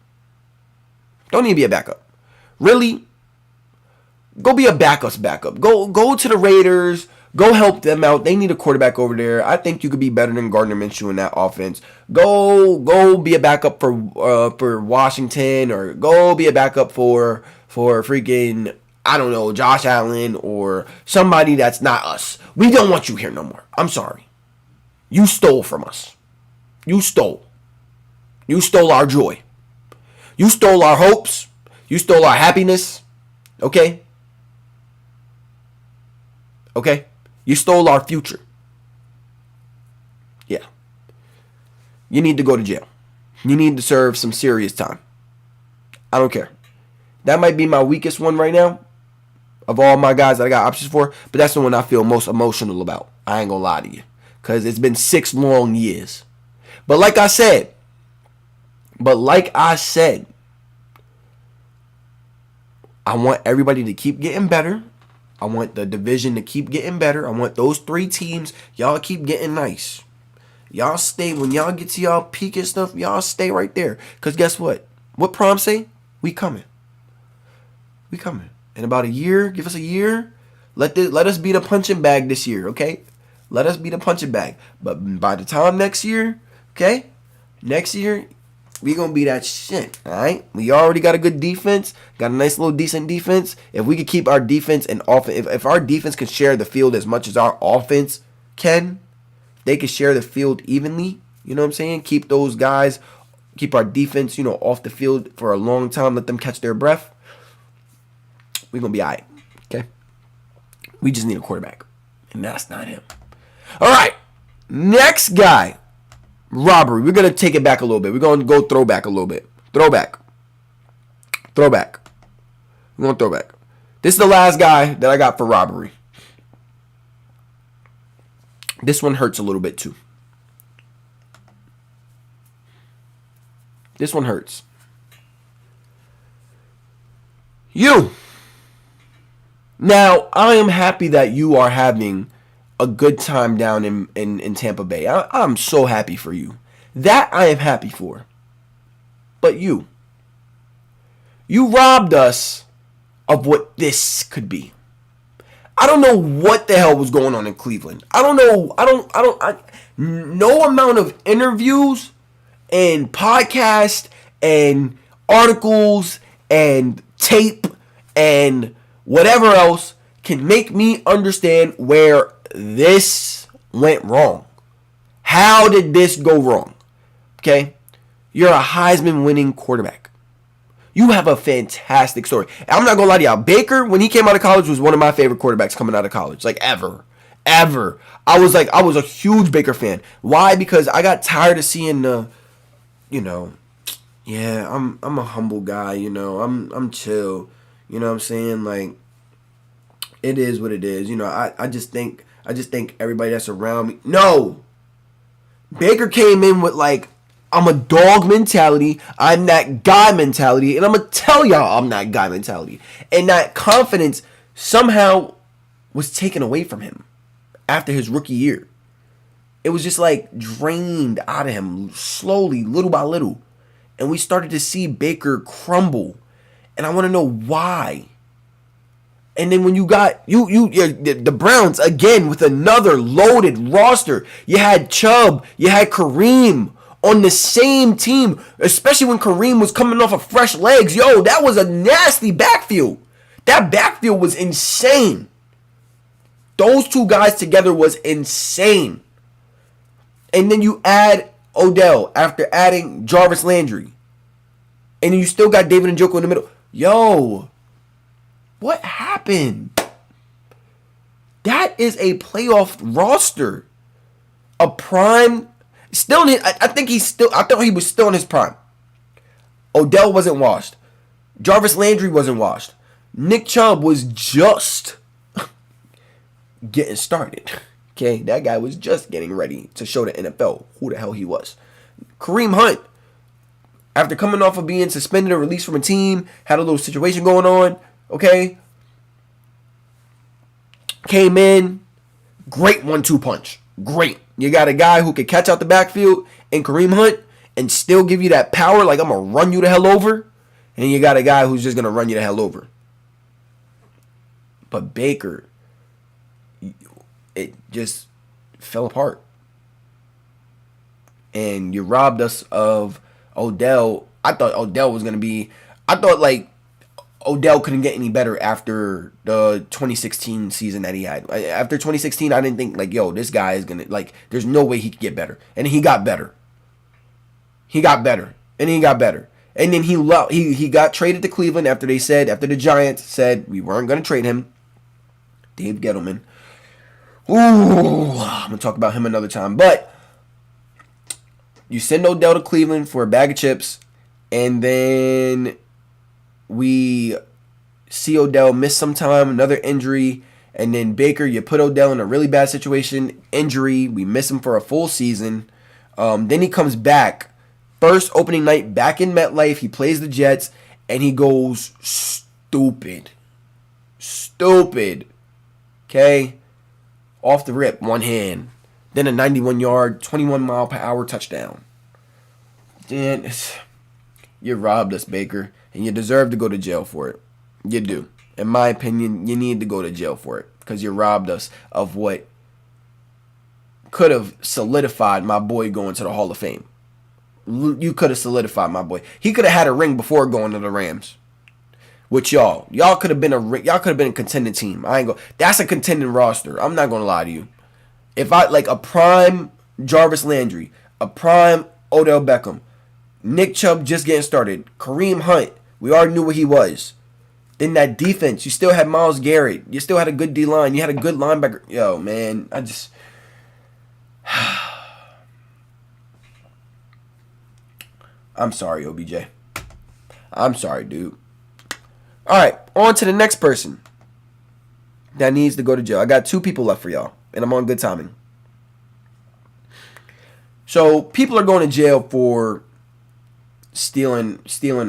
Don't even be a backup. Really? Go be a backup's backup. Go to the Raiders. Go help them out. They need a quarterback over there. I think you could be better than Gardner Minshew in that offense. Go be a backup for Washington, or go be a backup for freaking, I don't know, Josh Allen or somebody that's not us. We don't want you here no more. I'm sorry. You stole from us. You stole. You stole our joy. You stole our hopes. You stole our happiness. Okay? Okay? You stole our future. Yeah. You need to go to jail. You need to serve some serious time. I don't care. That might be my weakest one right now of all my guys that I got options for, but that's the one I feel most emotional about. I ain't gonna lie to you. Because it's been 6 long years. But like I said, I want everybody to keep getting better. I want the division to keep getting better. I want those 3 teams, y'all keep getting nice. Y'all stay, when y'all get to y'all peak and stuff, y'all stay right there. Because guess what? What Prom say? We coming. We coming. In about a year, give us a year. Let us be the punching bag this year, okay? Let us be the punching bag. But by the time next year, okay? Next year, we gonna be that shit, alright? We already got a good defense, got a nice little decent defense. If we could keep our defense and offense, if our defense can share the field as much as our offense can, they can share the field evenly. You know what I'm saying? Keep those guys, keep our defense, off the field for a long time. Let them catch their breath. We gonna be alright, okay? We just need a quarterback, and that's not him. All right, next guy. Robbery. We're going to take it back a little bit. We're going to go throwback a little bit. Throwback. We're going throwback. This is the last guy that I got for robbery. This one hurts a little bit too. This one hurts. You. Now, I am happy that you are having a good time down in Tampa Bay. I'm so happy for you. That I am happy for. But you robbed us of what this could be. I don't know what the hell was going on in Cleveland. I don't know. No amount of interviews and podcasts and articles and tape and whatever else can make me understand where this went wrong. How did this go wrong? Okay? You're a Heisman winning quarterback. You have a fantastic story. I'm not going to lie to y'all. Baker, when he came out of college, was one of my favorite quarterbacks coming out of college. Like, ever. I was a huge Baker fan. Why? Because I got tired of seeing the, yeah, I'm a humble guy, I'm chill. You know what I'm saying? Like, it is what it is. I just think everybody that's around me. No. Baker came in with like, I'm a dog mentality. I'm that guy mentality. And I'm going to tell y'all I'm that guy mentality. And that confidence somehow was taken away from him after his rookie year. It was just like drained out of him slowly, little by little. And we started to see Baker crumble. And I want to know why. And then when you got the Browns again with another loaded roster, you had Chubb, you had Kareem on the same team, especially when Kareem was coming off of fresh legs. Yo, that was a nasty backfield. That backfield was insane. Those two guys together was insane. And then you add Odell after adding Jarvis Landry. And then you still got David Njoku in the middle. Yo, what happened? That is a playoff roster. A prime. Still, I think I thought he was still in his prime. Odell wasn't washed. Jarvis Landry wasn't washed. Nick Chubb was just getting started. Okay, that guy was just getting ready to show the NFL who the hell he was. Kareem Hunt, after coming off of being suspended or released from a team, had a little situation going on, okay? Came in, great 1-2 punch. Great. You got a guy who could catch out the backfield in Kareem Hunt and still give you that power, like I'm going to run you the hell over. And you got a guy who's just going to run you the hell over. But Baker, it just fell apart. And you robbed us of Odell. I thought Odell was going to be... I thought, like, Odell couldn't get any better after the 2016 season that he had. After 2016, I didn't think, like, yo, this guy is going to... Like, there's no way he could get better. And he got better. He got better. And he got better. And then he got traded to Cleveland after the Giants said we weren't going to trade him. Dave Gettleman. Ooh, I'm going to talk about him another time. But you send Odell to Cleveland for a bag of chips, and then we see Odell miss some time, another injury, and then Baker, you put Odell in a really bad situation, injury, we miss him for a full season. Then he comes back, first opening night back in MetLife, he plays the Jets, and he goes stupid. Okay? Off the rip, one hand. Then a 91-yard, 21-mile-per-hour touchdown. Then you robbed us, Baker, and you deserve to go to jail for it. You do. In my opinion, you need to go to jail for it because you robbed us of what could have solidified my boy going to the Hall of Fame. You could have solidified my boy. He could have had a ring before going to the Rams. With y'all. Y'all could have been a contending team. That's a contending roster. I'm not gonna lie to you. If I like a prime Jarvis Landry, a prime Odell Beckham, Nick Chubb just getting started, Kareem Hunt, we already knew what he was. Then that defense, you still had Myles Garrett, you still had a good D line, you had a good linebacker. Yo, man, I'm sorry, OBJ. I'm sorry, dude. All right, on to the next person that needs to go to jail. I got 2 people left for y'all, and I'm on good timing. So people are going to jail for stealing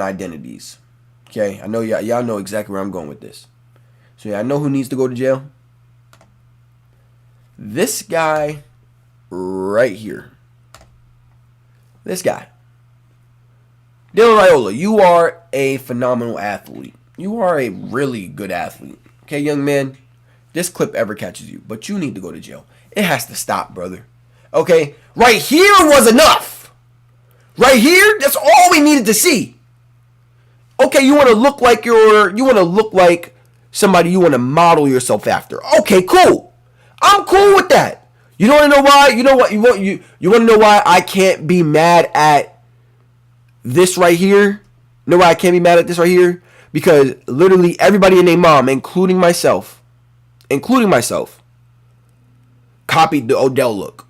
identities. Okay, I know y'all know exactly where I'm going with this. So yeah, I know who needs to go to jail. This guy right here. This guy. Dylan Raiola, you are a phenomenal athlete. You are a really good athlete. Okay, young man? This clip ever catches you, but you need to go to jail. It has to stop, brother. Okay? Right here was enough. Right here, that's all we needed to see. Okay, you want to look like somebody you want to model yourself after. Okay, cool. I'm cool with that. You don't want to know why? You know what? You want to know why I can't be mad at this right here? You know why I can't be mad at this right here? Because literally everybody and their mom, including myself, copied the Odell look.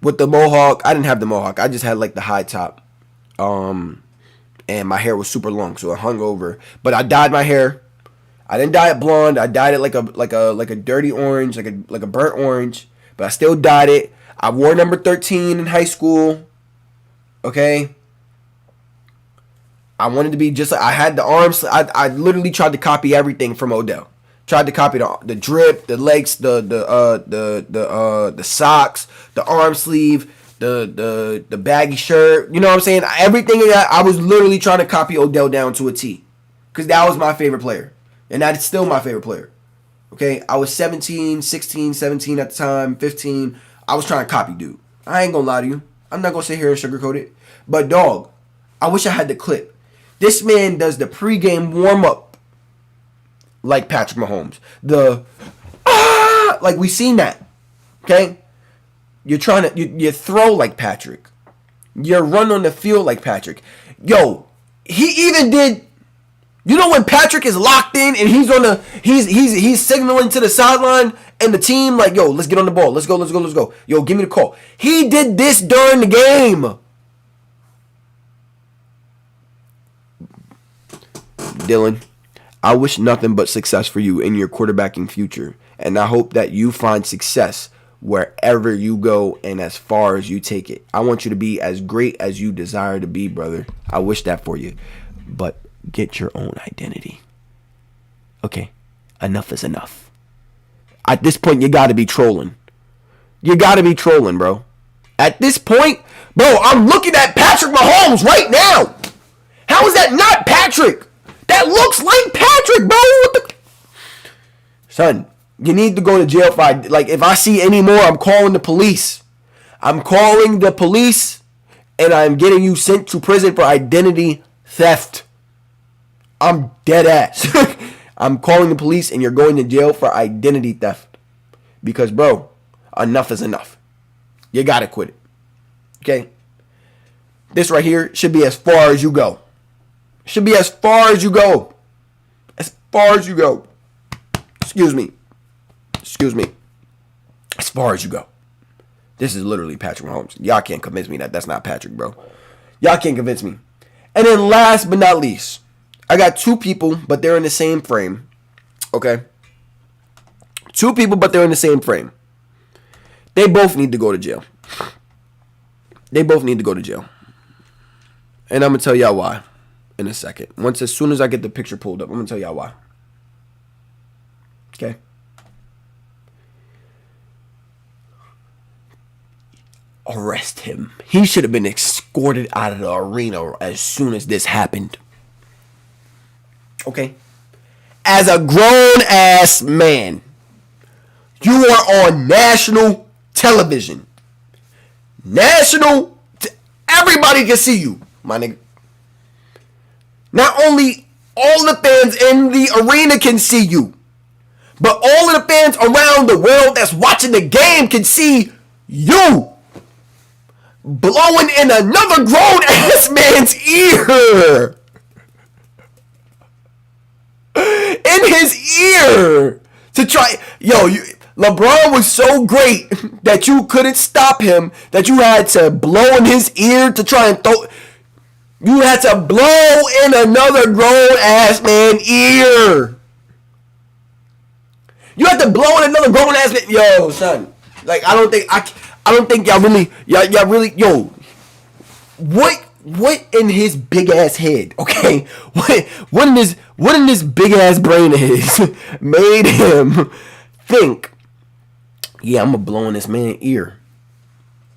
With the mohawk, I didn't have the mohawk. I just had like the high top. And my hair was super long, so it hung over. But I dyed my hair. I didn't dye it blonde. I dyed it like a dirty orange, like a burnt orange. But I still dyed it. I wore number 13 in high school. Okay. I wanted to be just like I had the arms. I literally tried to copy everything from Odell. Tried to copy the drip, the legs, the socks, the arm sleeve, the baggy shirt. You know what I'm saying? Everything I was literally trying to copy Odell down to a T, because that was my favorite player, and that is still my favorite player. Okay, I was 17, 16, 17 at the time, 15. I was trying to copy dude. I ain't gonna lie to you. I'm not gonna sit here and sugarcoat it. But dog, I wish I had the clip. This man does the pregame warm up like Patrick Mahomes. Like we seen that. Okay? You're trying to you throw like Patrick. You run on the field like Patrick. Yo, he even did. You know when Patrick is locked in and he's signaling to the sideline and the team like, yo, let's get on the ball. Let's go. Yo, give me the call. He did this during the game. Dylan, I wish nothing but success for you in your quarterbacking future. And I hope that you find success wherever you go and as far as you take it. I want you to be as great as you desire to be, brother. I wish that for you. But get your own identity. Okay, enough is enough. At this point, you gotta be trolling. You gotta be trolling, bro. At this point, bro, I'm looking at Patrick Mahomes right now. How is that not Patrick? That looks like Patrick, bro. What the... Son, you need to go to jail if I see any more, I'm calling the police. I'm calling the police and I'm getting you sent to prison for identity theft. I'm dead ass. I'm calling the police and you're going to jail for identity theft. Because, bro, enough is enough. You gotta quit it. Okay? This right here should be as far as you go. Should be as far as you go. As far as you go. Excuse me. As far as you go. This is literally Patrick Mahomes. Y'all can't convince me that that's not Patrick, bro. Y'all can't convince me. And then last but not least, I got two people, but they're in the same frame. Okay? Two people, but they're in the same frame. They both need to go to jail. They both need to go to jail. And I'm going to tell y'all why in a second. As soon as I get the picture pulled up, I'm going to tell y'all why. Okay? Arrest him. He should have been escorted out of the arena as soon as this happened. Okay? As a grown-ass man, you are on national television. Everybody can see you, my nigga. Not only all the fans in the arena can see you, but all of the fans around the world that's watching the game can see you blowing in another grown-ass man's ear. In his ear. To try... LeBron was so great that you couldn't stop him, that you had to blow in his ear to try and throw... You had to blow in another grown-ass man's ear. You had to blow in another grown-ass man... Yo, son. Like, I don't think y'all really... Y'all really... Yo. What in his big-ass head, okay? What in this big-ass brain of his made him think... Yeah, I'm gonna blow in this man's ear,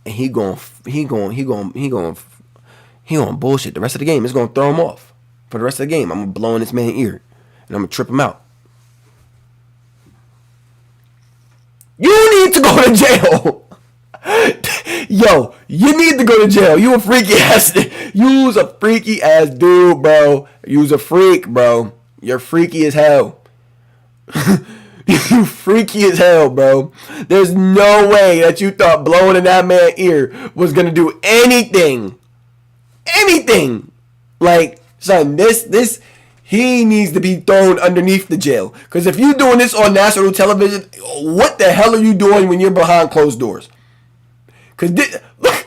and he going bullshit the rest of the game. It's gonna throw him off for the rest of the game. I'm gonna blow in this man's ear, and I'm gonna trip him out. You need to go to jail. Yo, you need to go to jail. You a freaky ass dude, bro. You's a freak, bro. You're freaky as hell. You freaky as hell, bro. There's no way that you thought blowing in that man's ear was gonna do anything. Anything. Like, son, he needs to be thrown underneath the jail. Because if you're doing this on national television, what the hell are you doing when you're behind closed doors? Because look at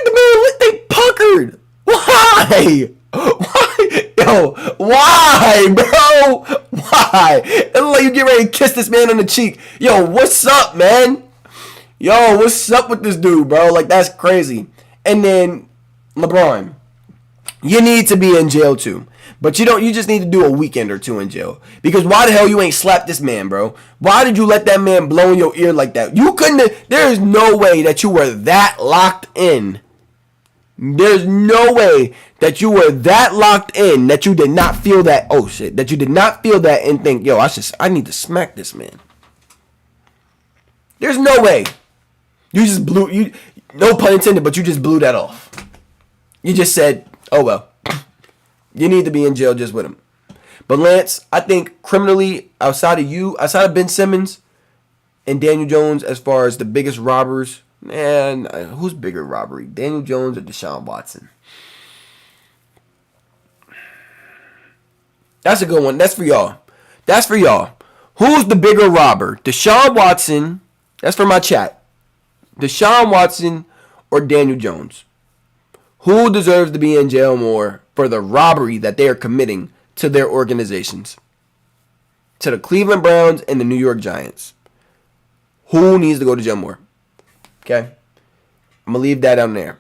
the man, they puckered. Why? Why? Yo, why, bro? Why? It look like you get ready to kiss this man on the cheek. Yo, what's up, man? Yo, what's up with this dude, bro? Like, that's crazy. And then, LeBron, you need to be in jail too. But you just need to do a weekend or two in jail. Because why the hell you ain't slapped this man, bro? Why did you let that man blow in your ear like that? You couldn't, there is no way that you were that locked in. There's no way that you were that locked in that you did not feel that, oh shit, that you did not feel that and think, yo, I need to smack this man. There's no way. You just blew. No pun intended, but you just blew that off. You just said, "Oh well, you need to be in jail just with him." But Lance, I think criminally, outside of Ben Simmons and Daniel Jones, as far as the biggest robbers, man, who's bigger robbery, Daniel Jones or Deshaun Watson? That's a good one. That's for y'all. Who's the bigger robber, Deshaun Watson? That's for my chat. Deshaun Watson or Daniel Jones? Who deserves to be in jail more for the robbery that they are committing to their organizations? To the Cleveland Browns and the New York Giants. Who needs to go to jail more? Okay? I'm going to leave that down there.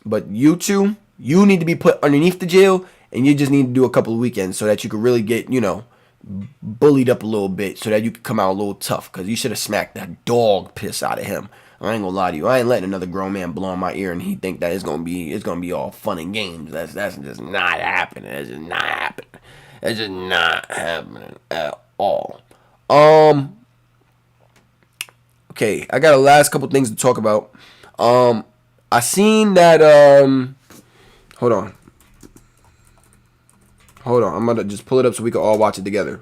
But you two, you need to be put underneath the jail, and you just need to do a couple of weekends so that you can really get, bullied up a little bit so that you can come out a little tough, because you should have smacked that dog piss out of him. I ain't gonna lie to you. I ain't letting another grown man blow in my ear and he think that it's gonna be all fun and games. That's just not happening. It's just not happening. It's just not happening at all. Okay, I got a last couple things to talk about. I seen that hold on. I'm gonna just pull it up so we can all watch it together.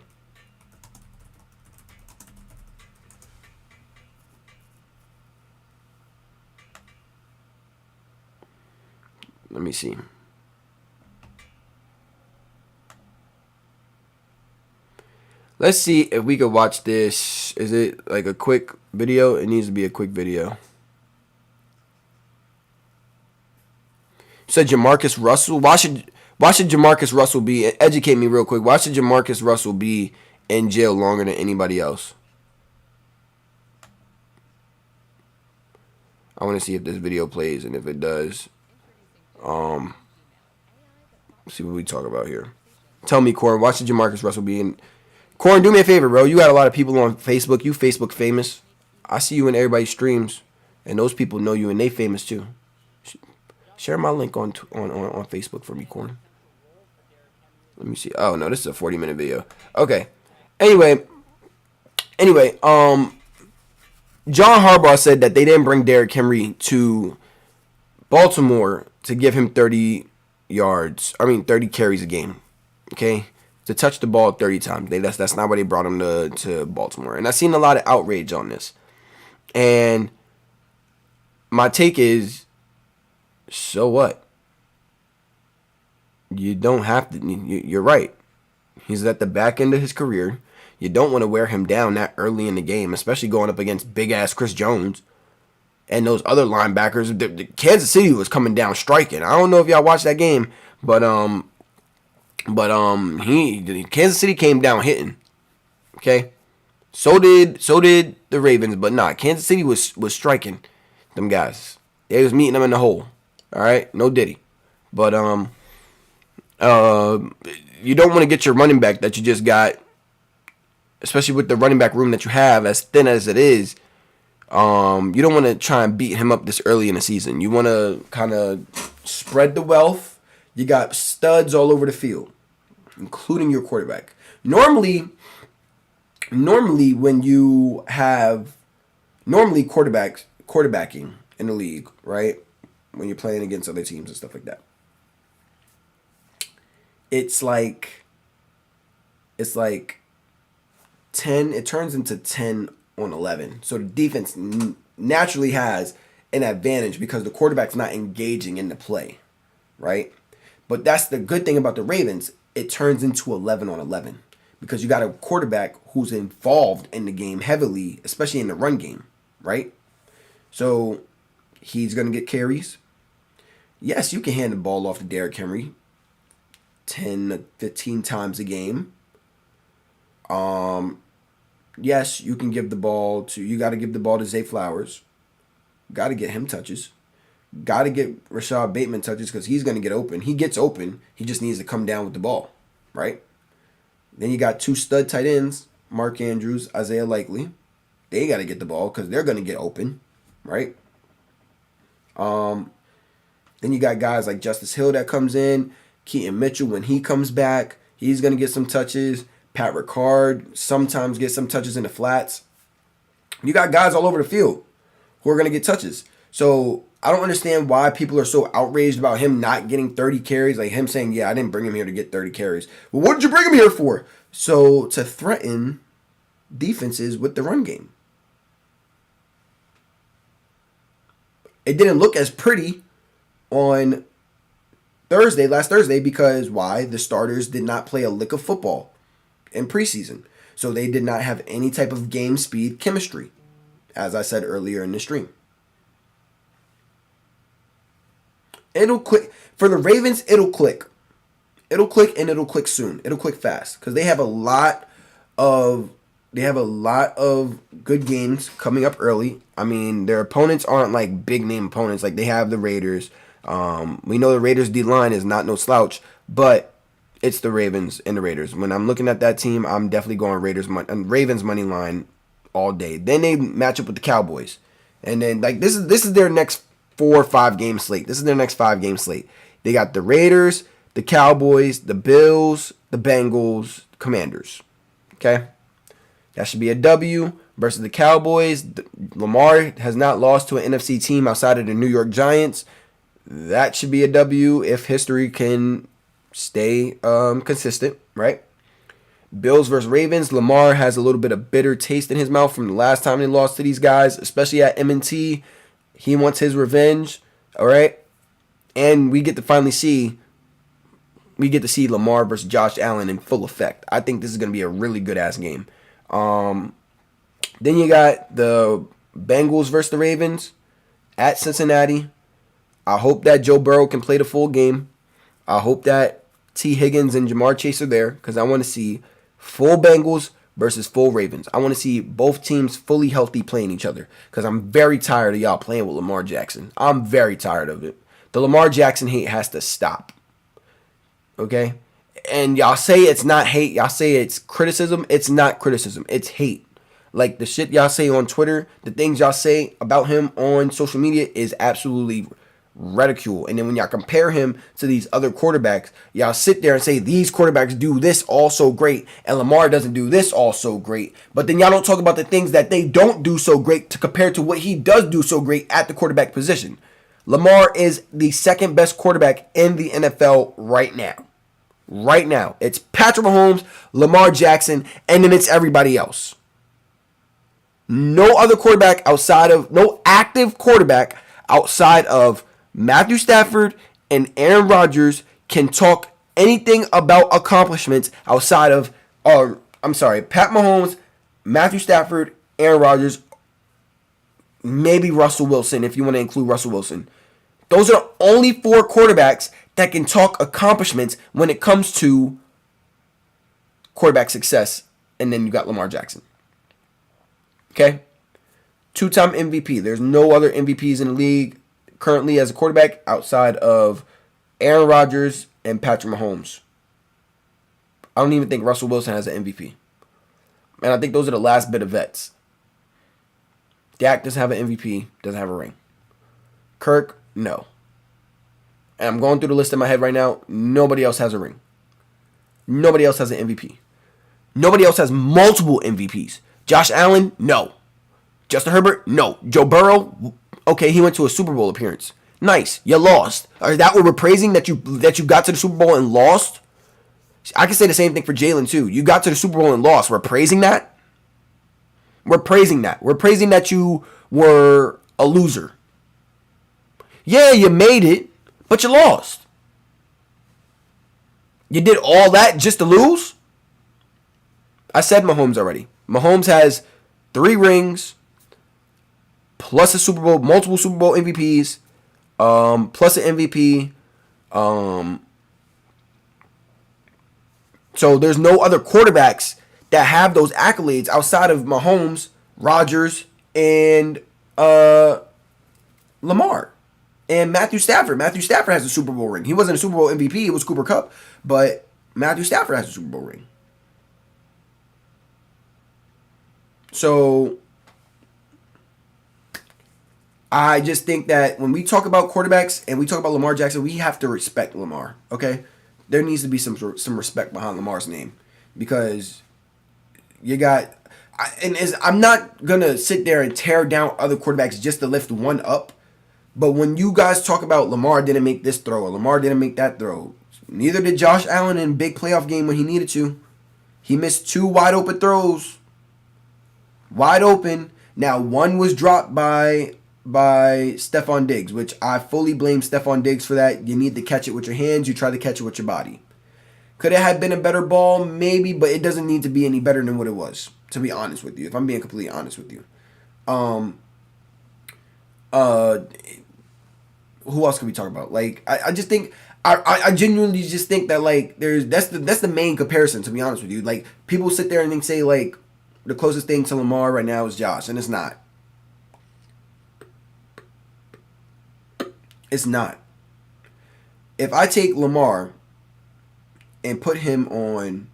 Let me see. Let's see if we could watch this. Is it like a quick video? It needs to be a quick video. You said Jamarcus Russell. Why should Jamarcus Russell be? Educate me real quick. Why should Jamarcus Russell be in jail longer than anybody else? I want to see if this video plays, and if it does, see what we talk about here. Tell me, Corin, why should Jamarcus Russell be in? Corin, do me a favor, bro. You got a lot of people on Facebook. You Facebook famous. I see you in everybody's streams, and those people know you, and they famous too. Share my link on Facebook for me, Corin. Let me see. Oh no, this is a 40-minute video. Okay. Anyway, John Harbaugh said that they didn't bring Derrick Henry to Baltimore to give him 30 carries a game. Okay? To touch the ball 30 times. That's not why they brought him to Baltimore. And I've seen a lot of outrage on this. And my take is, so what? You don't have to. You're right. He's at the back end of his career. You don't want to wear him down that early in the game, especially going up against big-ass Chris Jones and those other linebackers. The Kansas City was coming down striking. I don't know if y'all watched that game, but Kansas City came down hitting. Okay? So did the Ravens, but nah, Kansas City was striking them guys. They was meeting them in the hole. All right? No Diddy. But you don't want to get your running back that you just got, especially with the running back room that you have, as thin as it is. You don't want to try and beat him up this early in the season. You want to kind of spread the wealth. You got studs all over the field, including your quarterback. Normally when you have quarterbacking in the league, right? When you're playing against other teams and stuff like that, it's like 10. It turns into 10 on 11. So the defense naturally has an advantage because the quarterback's not engaging in the play, right? But that's the good thing about the Ravens. It turns into 11 on 11 because you got a quarterback who's involved in the game heavily, especially in the run game, right? So he's going to get carries. Yes, you can hand the ball off to Derrick Henry 10 to 15 times a game. Yes, you can give the ball to, you got to give the ball to Zay Flowers. Got to get him touches. Got to get Rashad Bateman touches because he's going to get open. He gets open. He just needs to come down with the ball, right? Then you got two stud tight ends, Mark Andrews, Isaiah Likely. They got to get the ball because they're going to get open, right? Then you got guys like Justice Hill that comes in. Keaton Mitchell, when he comes back, he's going to get some touches. Pat Ricard sometimes gets some touches in the flats. You got guys all over the field who are going to get touches. So I don't understand why people are so outraged about him not getting 30 carries. Like him saying, yeah, I didn't bring him here to get 30 carries. Well, what did you bring him here for? So to threaten defenses with the run game. It didn't look as pretty on last Thursday, because why? The starters did not play a lick of football in preseason. So they did not have any type of game speed chemistry, as I said earlier in the stream. It'll click. For the Ravens, it'll click. It'll click, and it'll click soon. It'll click fast because they have a lot of good games coming up early. I mean, their opponents aren't like big name opponents. Like they have the Raiders. We know the Raiders D line is not no slouch, but it's the Ravens and the Raiders. When I'm looking at that team, I'm definitely going Ravens money line all day. Then they match up with the Cowboys, and then like this is their next 4 or 5 game slate. This is their next 5 game slate. They got the Raiders, the Cowboys, the Bills, the Bengals, Commanders. Okay, that should be a W versus the Cowboys. Lamar has not lost to an NFC team outside of the New York Giants. That should be a W if history can stay consistent, right? Bills versus Ravens. Lamar has a little bit of bitter taste in his mouth from the last time they lost to these guys, especially at M&T. He wants his revenge, all right? And we get to see Lamar versus Josh Allen in full effect. I think this is going to be a really good-ass game. Then you got the Bengals versus the Ravens at Cincinnati. I hope that Joe Burrow can play the full game. I hope that T. Higgins and Jamar Chase are there because I want to see full Bengals versus full Ravens. I want to see both teams fully healthy playing each other because I'm very tired of y'all playing with Lamar Jackson. I'm very tired of it. The Lamar Jackson hate has to stop. Okay? And y'all say it's not hate. Y'all say it's criticism. It's not criticism. It's hate. Like the shit y'all say on Twitter, the things y'all say about him on social media is absolutely ridicule. And then when y'all compare him to these other quarterbacks, y'all sit there and say these quarterbacks do this all so great and Lamar doesn't do this all so great. But then y'all don't talk about the things that they don't do so great to compare to what he does do so great at the quarterback position. Lamar is the second best quarterback in the NFL right now. Right now. It's Patrick Mahomes, Lamar Jackson, and then it's everybody else. No active quarterback outside of Matthew Stafford and Aaron Rodgers can talk anything about accomplishments outside of, Pat Mahomes, Matthew Stafford, Aaron Rodgers, maybe Russell Wilson if you want to include Russell Wilson. Those are the only 4 quarterbacks that can talk accomplishments when it comes to quarterback success. And then you got Lamar Jackson. Okay? 2-time MVP. There's no other MVPs in the league currently as a quarterback outside of Aaron Rodgers and Patrick Mahomes. I don't even think Russell Wilson has an MVP. And I think those are the last bit of vets. Dak doesn't have an MVP, doesn't have a ring. Kirk, no. And I'm going through the list in my head right now. Nobody else has a ring. Nobody else has an MVP. Nobody else has multiple MVPs. Josh Allen, no. Justin Herbert, no. Joe Burrow, okay, he went to a Super Bowl appearance. Nice, you lost. Is that what we're praising, that you got to the Super Bowl and lost? I can say the same thing for Jalen too. You got to the Super Bowl and lost. We're praising that? We're praising that. We're praising that you were a loser. Yeah, you made it, but you lost. You did all that just to lose? I said Mahomes already. Mahomes has 3 rings, plus a Super Bowl, multiple Super Bowl MVPs, plus an MVP. So there's no other quarterbacks that have those accolades outside of Mahomes, Rodgers, and Lamar. And Matthew Stafford. Matthew Stafford has a Super Bowl ring. He wasn't a Super Bowl MVP. It was Cooper Kupp. But Matthew Stafford has a Super Bowl ring. So I just think that when we talk about quarterbacks and we talk about Lamar Jackson, we have to respect Lamar, okay? There needs to be some respect behind Lamar's name because you got... I'm not gonna sit there and tear down other quarterbacks just to lift one up. But when you guys talk about Lamar didn't make this throw or Lamar didn't make that throw, neither did Josh Allen in big playoff game when he needed to. He missed 2 wide open throws. Wide open. Now one was dropped by Stephon Diggs, which I fully blame Stephon Diggs for that. You need to catch it with your hands. You try to catch it with your body. Could it have been a better ball? Maybe, but it doesn't need to be any better than what it was, to be honest with you, if I'm being completely honest with you. Who else could we talk about? Like, I just think, I genuinely just think that, like, that's the main comparison, to be honest with you. Like, people sit there and they say, like, the closest thing to Lamar right now is Josh, and it's not. It's not. If I take Lamar and put him on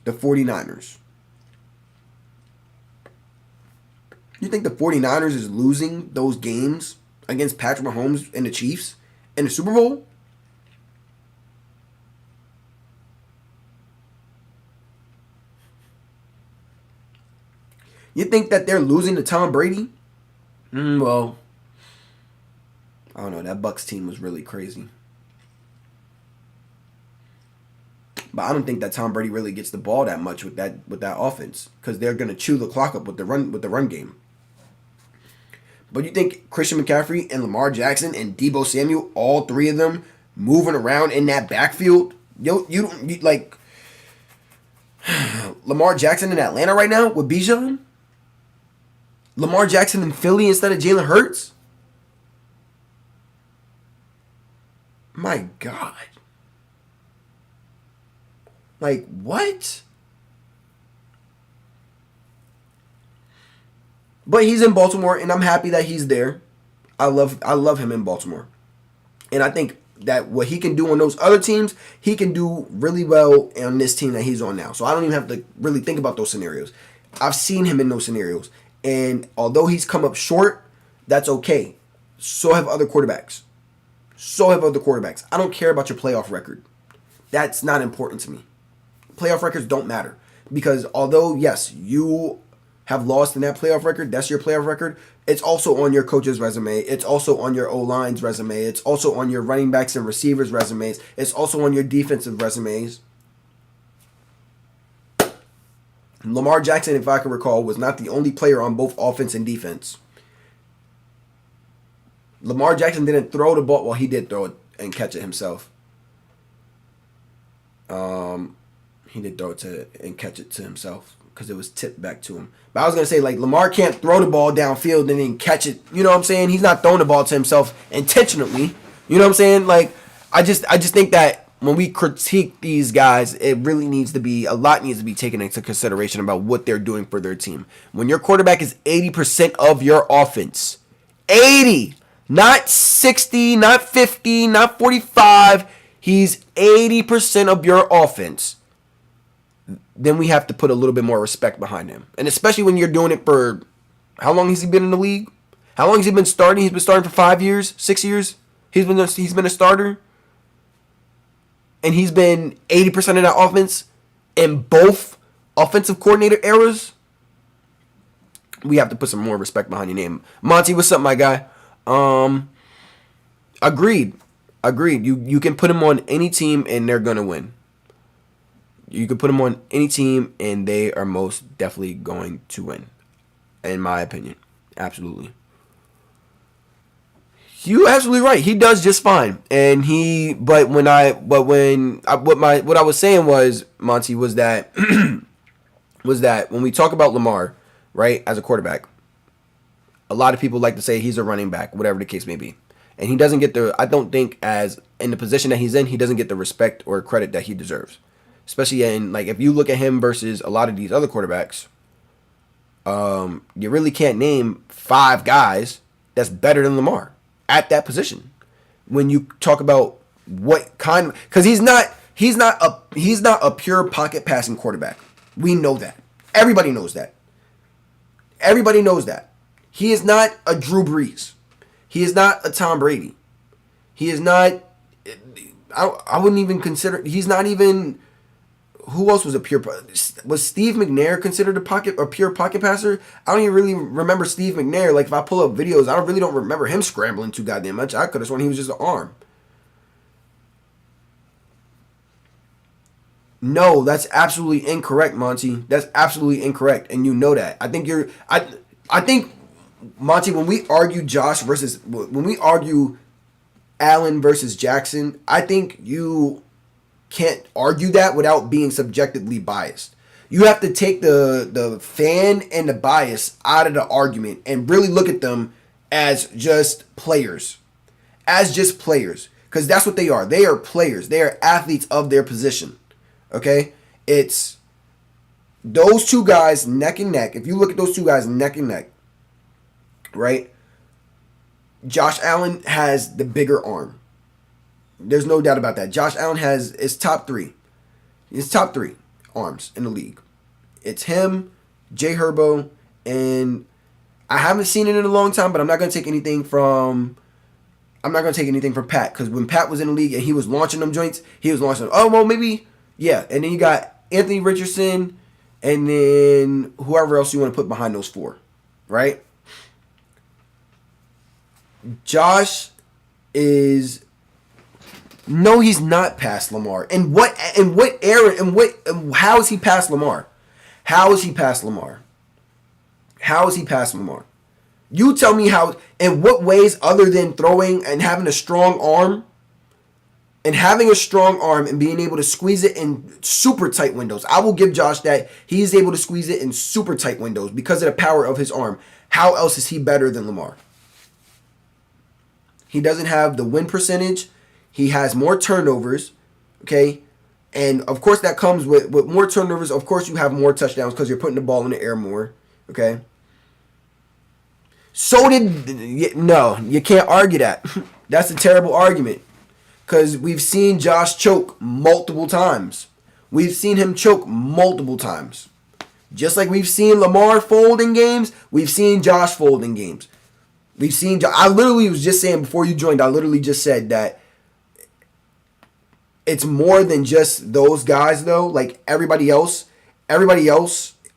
the 49ers, you think the 49ers is losing those games against Patrick Mahomes and the Chiefs in the Super Bowl? You think that they're losing to Tom Brady? Well, I don't know. That Bucs team was really crazy. But I don't think that Tom Brady really gets the ball that much with that offense, because they're gonna chew the clock up with the run game. But you think Christian McCaffrey and Lamar Jackson and Deebo Samuel, all three of them moving around in that backfield, you like Lamar Jackson in Atlanta right now with Bijan? Lamar Jackson in Philly instead of Jalen Hurts? My God. Like, what? But he's in Baltimore, and I'm happy that he's there. I love him in Baltimore. And I think that what he can do on those other teams, he can do really well on this team that he's on now. So I don't even have to really think about those scenarios. I've seen him in those scenarios. And although he's come up short, that's okay. So have other quarterbacks. I don't care about your playoff record. That's not important to me. Playoff records don't matter. Because although, yes, you have lost in that playoff record, that's your playoff record, it's also on your coach's resume. It's also on your O-line's resume. It's also on your running backs and receivers' resumes. It's also on your defensive resumes. Lamar Jackson, if I can recall, was not the only player on both offense and defense. Lamar Jackson didn't throw the ball. Well, he did throw it and catch it himself. He did throw it and catch it to himself because it was tipped back to him. But I was going to say, like, Lamar can't throw the ball downfield and then catch it. You know what I'm saying? He's not throwing the ball to himself intentionally. You know what I'm saying? Like, I just think that when we critique these guys, it really needs to be, a lot needs to be taken into consideration about what they're doing for their team. When your quarterback is 80% of your offense, 80, not 60, not 50, not 45, he's 80% of your offense, then we have to put a little bit more respect behind him. And especially when you're doing it for, how long has he been in the league? How long has he been starting? He's been starting for 5 years, 6 years. He's been a starter. And he's been 80% of that offense in both offensive coordinator eras. We have to put some more respect behind your name. Monty, what's up, my guy? Agreed. You can put him on any team and they're going to win. You can put them on any team, and they are most definitely going to win, in my opinion. Absolutely. You're absolutely right. He does just fine, and what I was saying was, Monty, was that when we talk about Lamar, right, as a quarterback, a lot of people like to say he's a running back, whatever the case may be, and he doesn't get I don't think, as in the position that he's in, he doesn't get the respect or credit that he deserves. Especially in, like, if you look at him versus a lot of these other quarterbacks, you really can't name 5 guys that's better than Lamar at that position. When you talk about what kind, because he's not a pure pocket passing quarterback. We know that. Everybody knows that. He is not a Drew Brees. He is not a Tom Brady. He is not. I wouldn't even consider. He's not even. who else was a pure? Was Steve McNair considered a pure pocket passer? I don't even really remember Steve McNair. Like if I pull up videos, I really don't remember him scrambling too goddamn much. I could have sworn he was just an arm. No, that's absolutely incorrect, Monty. That's absolutely incorrect, and you know that. I think, Monty, when we argue when we argue Allen versus Jackson, I think you can't argue that without being subjectively biased. You have to take the fan and the bias out of the argument and really look at them as just players. As just players. Because that's what they are. They are players. They are athletes of their position. Okay? It's those two guys neck and neck. If you look at those two guys neck and neck, right? Josh Allen has the bigger arm. There's no doubt about that. Josh Allen is top three. He's top three arms in the league. It's him, Jay Herbo, and I haven't seen it in a long time, but I'm not going to take anything from Pat, because when Pat was in the league and he was launching them joints, he was launching them. Oh, well, maybe, yeah. And then you got Anthony Richardson, and then whoever else you want to put behind those four, right? Josh is... No, he's not past Lamar. And what era and how is he past Lamar? How is he past Lamar? How is he past Lamar? You tell me how, in what ways other than throwing and having a strong arm and being able to squeeze it in super tight windows. I will give Josh that. He's able to squeeze it in super tight windows because of the power of his arm. How else is he better than Lamar? He doesn't have the win percentage. He has more turnovers, okay? And, of course, that comes with more turnovers. Of course, you have more touchdowns because you're putting the ball in the air more, okay? No, you can't argue that. That's a terrible argument because we've seen Josh choke multiple times. We've seen him choke multiple times. Just like we've seen Lamar fold in games, we've seen Josh fold in games. I literally was just saying before you joined, I literally just said that it's more than just those guys, though. Like everybody else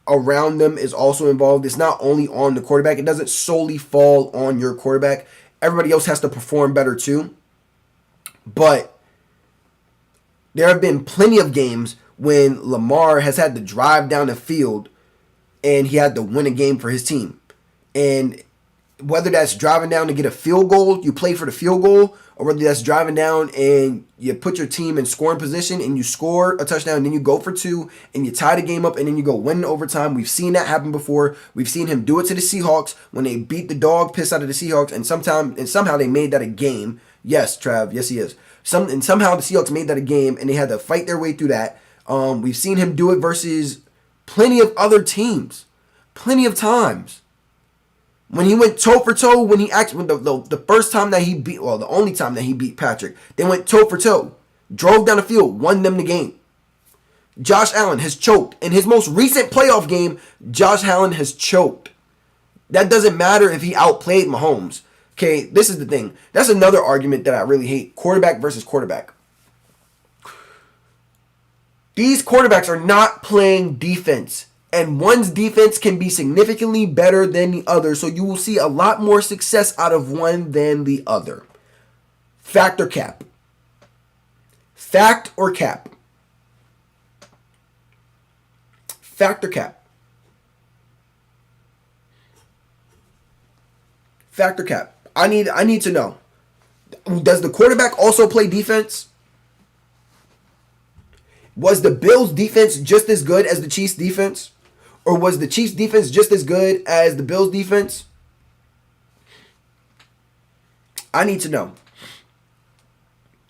around them is also involved. It's not only on the quarterback. It doesn't solely fall on your quarterback. Everybody else has to perform better too. But there have been plenty of games when Lamar has had to drive down the field and he had to win a game for his team. And whether that's driving down to get a field goal, you play for the field goal, or whether that's driving down and you put your team in scoring position and you score a touchdown and then you go for two and you tie the game up and then you go win in overtime. We've seen that happen before. We've seen him do it to the Seahawks when they beat the dog piss out of the Seahawks, and somehow they made that a game. Yes, Trav, yes he is. Somehow the Seahawks made that a game and they had to fight their way through that. We've seen him do it versus plenty of other teams. Plenty of times. When he went toe for toe, the first time that he beat, the only time that he beat Patrick, they went toe for toe, drove down the field, won them the game. Josh Allen has choked. In his most recent playoff game, Josh Allen has choked. That doesn't matter if he outplayed Mahomes. Okay, this is the thing. That's another argument that I really hate. Quarterback versus quarterback. These quarterbacks are not playing defense. And one's defense can be significantly better than the other. So you will see a lot more success out of one than the other. Fact or cap? Fact or cap? Fact or cap? Fact or cap? I need to know. Does the quarterback also play defense? Was the Bills' defense just as good as the Chiefs' defense? Or was the Chiefs' defense just as good as the Bills' defense? I need to know.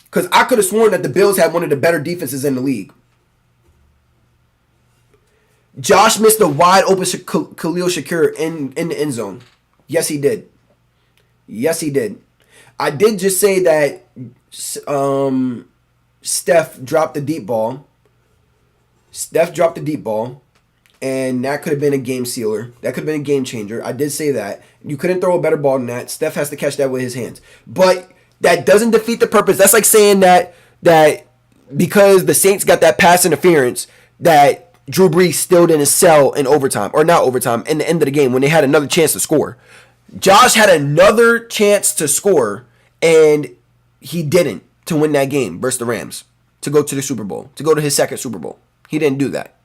Because I could have sworn that the Bills had one of the better defenses in the league. Josh missed a wide open Khalil Shakir in the end zone. Yes, he did. Yes, he did. I did just say that Steph dropped the deep ball. And that could have been a game sealer. That could have been a game changer. I did say that. You couldn't throw a better ball than that. Steph has to catch that with his hands. But that doesn't defeat the purpose. That's like saying that because the Saints got that pass interference, that Drew Brees still didn't sell in overtime, or not overtime, in the end of the game when they had another chance to score. Josh had another chance to score, and he didn't, to win that game versus the Rams, to go to the Super Bowl, to go to his second Super Bowl. He didn't do that.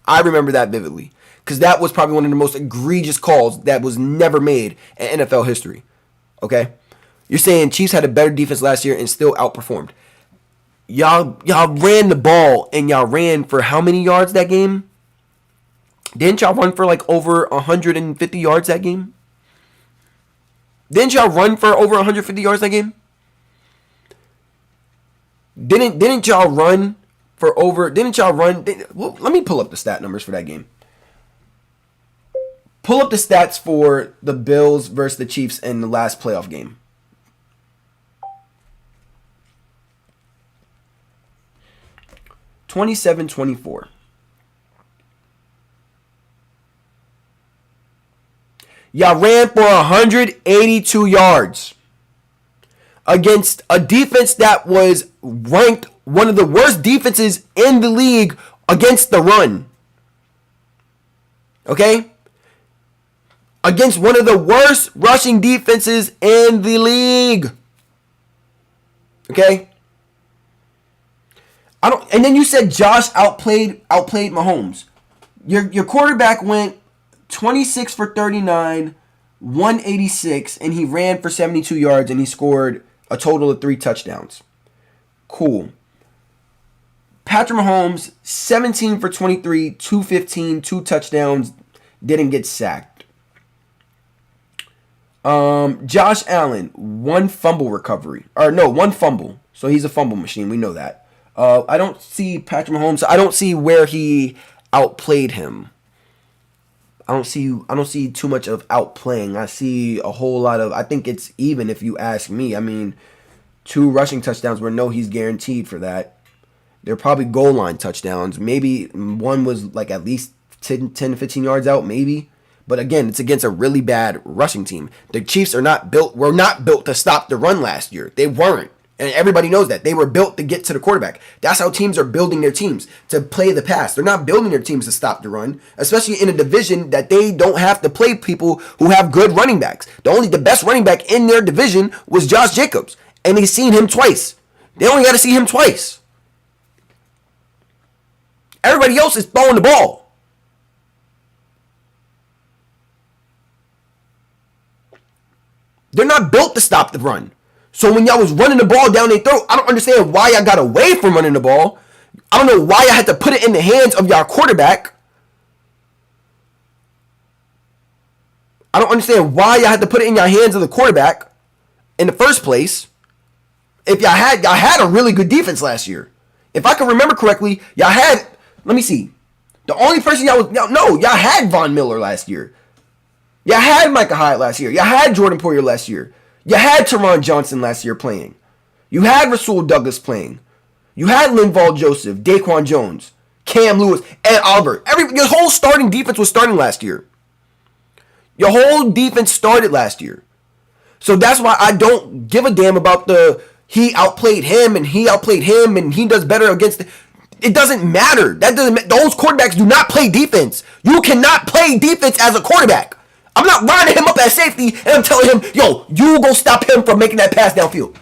I remember that vividly, because that was probably one of the most egregious calls that was never made in NFL history. Okay? You're saying Chiefs had a better defense last year and still outperformed. Y'all ran the ball, and y'all ran for how many yards that game? Didn't y'all run for like over 150 yards that game? Didn't y'all run for over 150 yards that game? Didn't y'all run for over... Didn't y'all run... Well, let me pull up the stat numbers for that game. Pull up the stats for the Bills versus the Chiefs in the last playoff game. (27-24). Y'all ran for 182 yards against a defense that was ranked one of the worst defenses in the league against the run. Okay? Against one of the worst rushing defenses in the league. Okay? And then you said Josh outplayed Mahomes. Your quarterback went 26 for 39, 186, and he ran for 72 yards, and he scored a total of 3 touchdowns. Cool. Patrick Mahomes, 17 for 23, 215, 2 touchdowns, didn't get sacked. Josh Allen, 1 fumble recovery. One fumble. So he's a fumble machine. We know that. I don't see Patrick Mahomes. I don't see where he outplayed him. I don't see too much of outplaying. I see a whole lot of... I think it's even, if you ask me. I mean, 2 rushing touchdowns where he's guaranteed for that. They're probably goal line touchdowns. Maybe one was like at least 10 to 15 yards out, maybe. But again, it's against a really bad rushing team. The Chiefs were not built to stop the run last year. They weren't. And everybody knows that. They were built to get to the quarterback. That's how teams are building their teams, to play the pass. They're not building their teams to stop the run, especially in a division that they don't have to play people who have good running backs. The best running back in their division was Josh Jacobs, and they've seen him twice. They only got to see him twice. Everybody else is throwing the ball. They're not built to stop the run. So when y'all was running the ball down their throat, I don't understand why y'all got away from running the ball. I don't know why y'all had to put it in the hands of y'all quarterback. I don't understand why y'all had to put it in your hands of the quarterback in the first place. If y'all had a really good defense last year. If I can remember correctly, y'all had, let me see. The only person y'all had Von Miller last year. Y'all had Micah Hyde last year. Y'all had Jordan Poyer last year. You had Teron Johnson last year playing. You had Rasul Douglas playing. You had Linval Joseph, Daquan Jones, Cam Lewis, and Oliver. Your whole starting defense was starting last year. Your whole defense started last year. So that's why I don't give a damn about he outplayed him and he outplayed him and he does better against... It doesn't matter. Those quarterbacks do not play defense. You cannot play defense as a quarterback. I'm not lining him up at safety and I'm telling him, yo, you go stop him from making that pass downfield.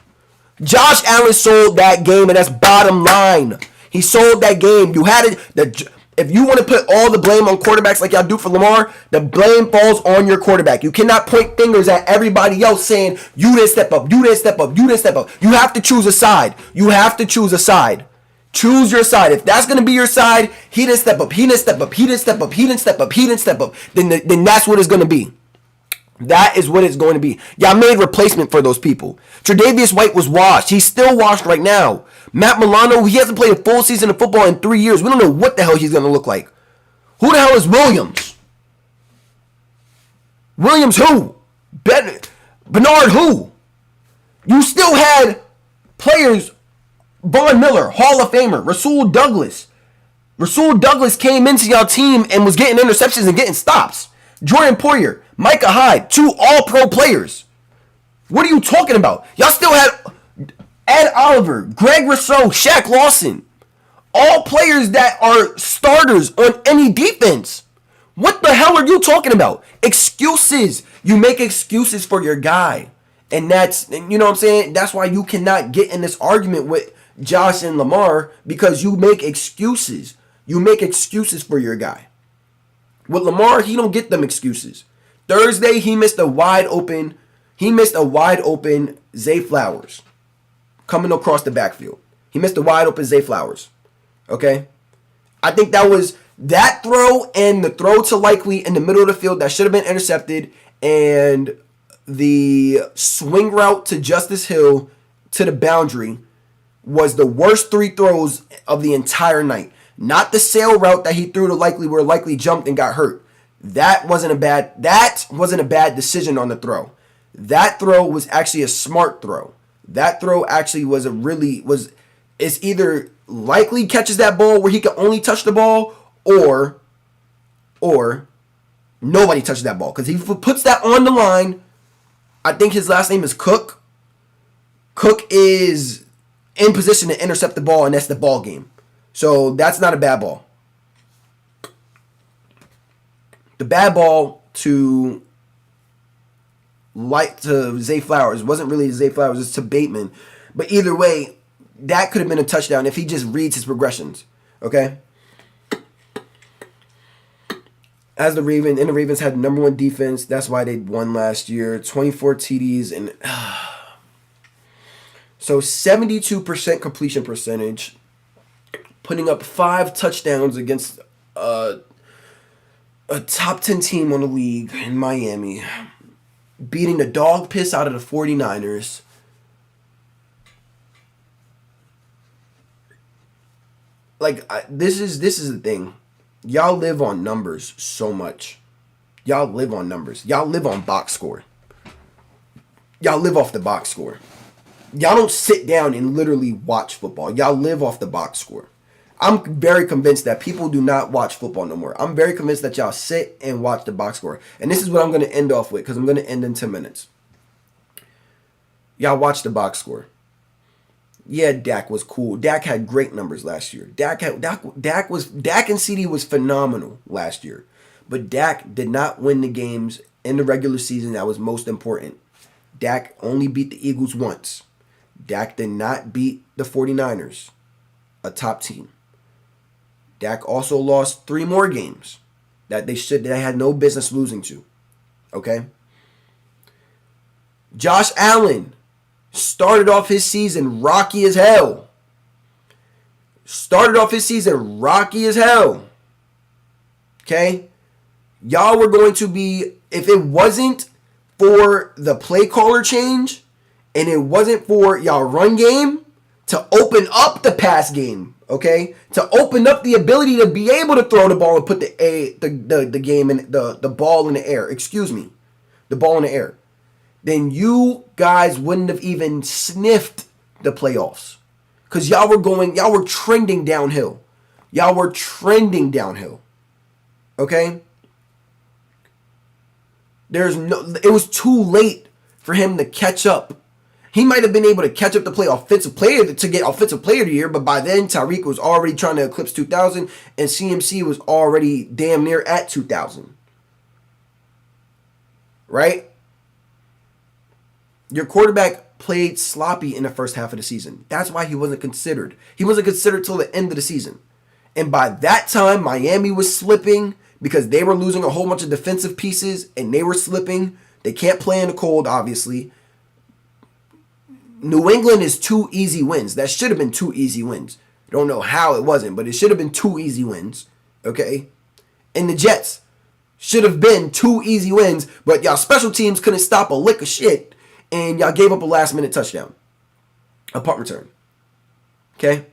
Josh Allen sold that game, and that's bottom line. He sold that game. You had it. If you want to put all the blame on quarterbacks like y'all do for Lamar, the blame falls on your quarterback. You cannot point fingers at everybody else saying, you didn't step up, you didn't step up, you didn't step up. You have to choose a side. You have to choose a side. Choose your side. If that's going to be your side, he didn't step up, he didn't step up, he didn't step up, he didn't step up, he didn't step up, then that's what it's going to be. That is what it's going to be. Y'all made replacement for those people. Tre'Davious White was washed. He's still washed right now. Matt Milano, he hasn't played a full season of football in 3 years. We don't know what the hell he's going to look like. Who the hell is Williams? Williams who? Bernard who? You still had players... Von Miller, Hall of Famer. Rasul Douglas. Rasul Douglas came into y'all team and was getting interceptions and getting stops. Jordan Poyer, Micah Hyde, 2 all-pro players. What are you talking about? Y'all still had Ed Oliver, Greg Rousseau, Shaq Lawson. All players that are starters on any defense. What the hell are you talking about? Excuses. You make excuses for your guy. And that's, you know what I'm saying? That's why you cannot get in this argument with Josh and Lamar, because you make excuses. You make excuses for your guy. With Lamar, he don't get them excuses. Thursday, he missed a wide open Zay Flowers coming across the backfield. He missed a wide open Zay Flowers. Okay? I think that was that throw and the throw to Likely in the middle of the field that should have been intercepted, and the swing route to Justice Hill to the boundary was the worst 3 throws of the entire night. Not the sail route that he threw to Likely where Likely jumped and got hurt. That wasn't a bad decision on the throw. That throw was actually a smart throw. That throw actually it's either Likely catches that ball where he can only touch the ball, or nobody touches that ball. Because he puts that on the line. I think his last name is Cook. Cook is in position to intercept the ball, and that's the ball game. So that's not a bad ball. The bad ball to Zay Flowers wasn't really Zay Flowers, it's to Bateman. But either way, that could have been a touchdown if he just reads his progressions. Okay? The Ravens had the number 1 defense. That's why they won last year. 24 TDs and so 72% completion percentage, putting up 5 touchdowns against a top 10 team on the league in Miami, beating the dog piss out of the 49ers. This is the thing. Y'all live on numbers so much. Y'all live on numbers. Y'all live on box score. Y'all live off the box score. Y'all don't sit down and literally watch football. Y'all live off the box score. I'm very convinced that people do not watch football no more. I'm very convinced that y'all sit and watch the box score. And this is what I'm going to end off with, because I'm going to end in 10 minutes. Y'all watch the box score. Yeah, Dak was cool. Dak had great numbers last year. Dak and CD was phenomenal last year. But Dak did not win the games in the regular season that was most important. Dak only beat the Eagles once. Dak did not beat the 49ers, a top team. Dak also lost 3 more games that they had no business losing to. Okay? Josh Allen started off his season rocky as hell. Okay? Y'all were going to be, if it wasn't for the play caller change, and it wasn't for y'all run game to open up the pass game, okay? To open up the ability to be able to throw the ball and put the game in the ball in the air. Excuse me. The ball in the air. Then you guys wouldn't have even sniffed the playoffs. Because y'all were trending downhill. Okay? It was too late for him to catch up. He might have been able to catch up to get offensive player of the year, but by then Tyreek was already trying to eclipse 2,000 and CMC was already damn near at 2,000. Right? Your quarterback played sloppy in the first half of the season. That's why he wasn't considered. He wasn't considered till the end of the season. And by that time, Miami was slipping because they were losing a whole bunch of defensive pieces and they were slipping. They can't play in the cold, obviously. New England is 2 easy wins. That should have been 2 easy wins. I don't know how it wasn't, but it should have been 2 easy wins. Okay? And the Jets should have been 2 easy wins, but y'all special teams couldn't stop a lick of shit, and y'all gave up a last-minute touchdown. A punt return. Okay?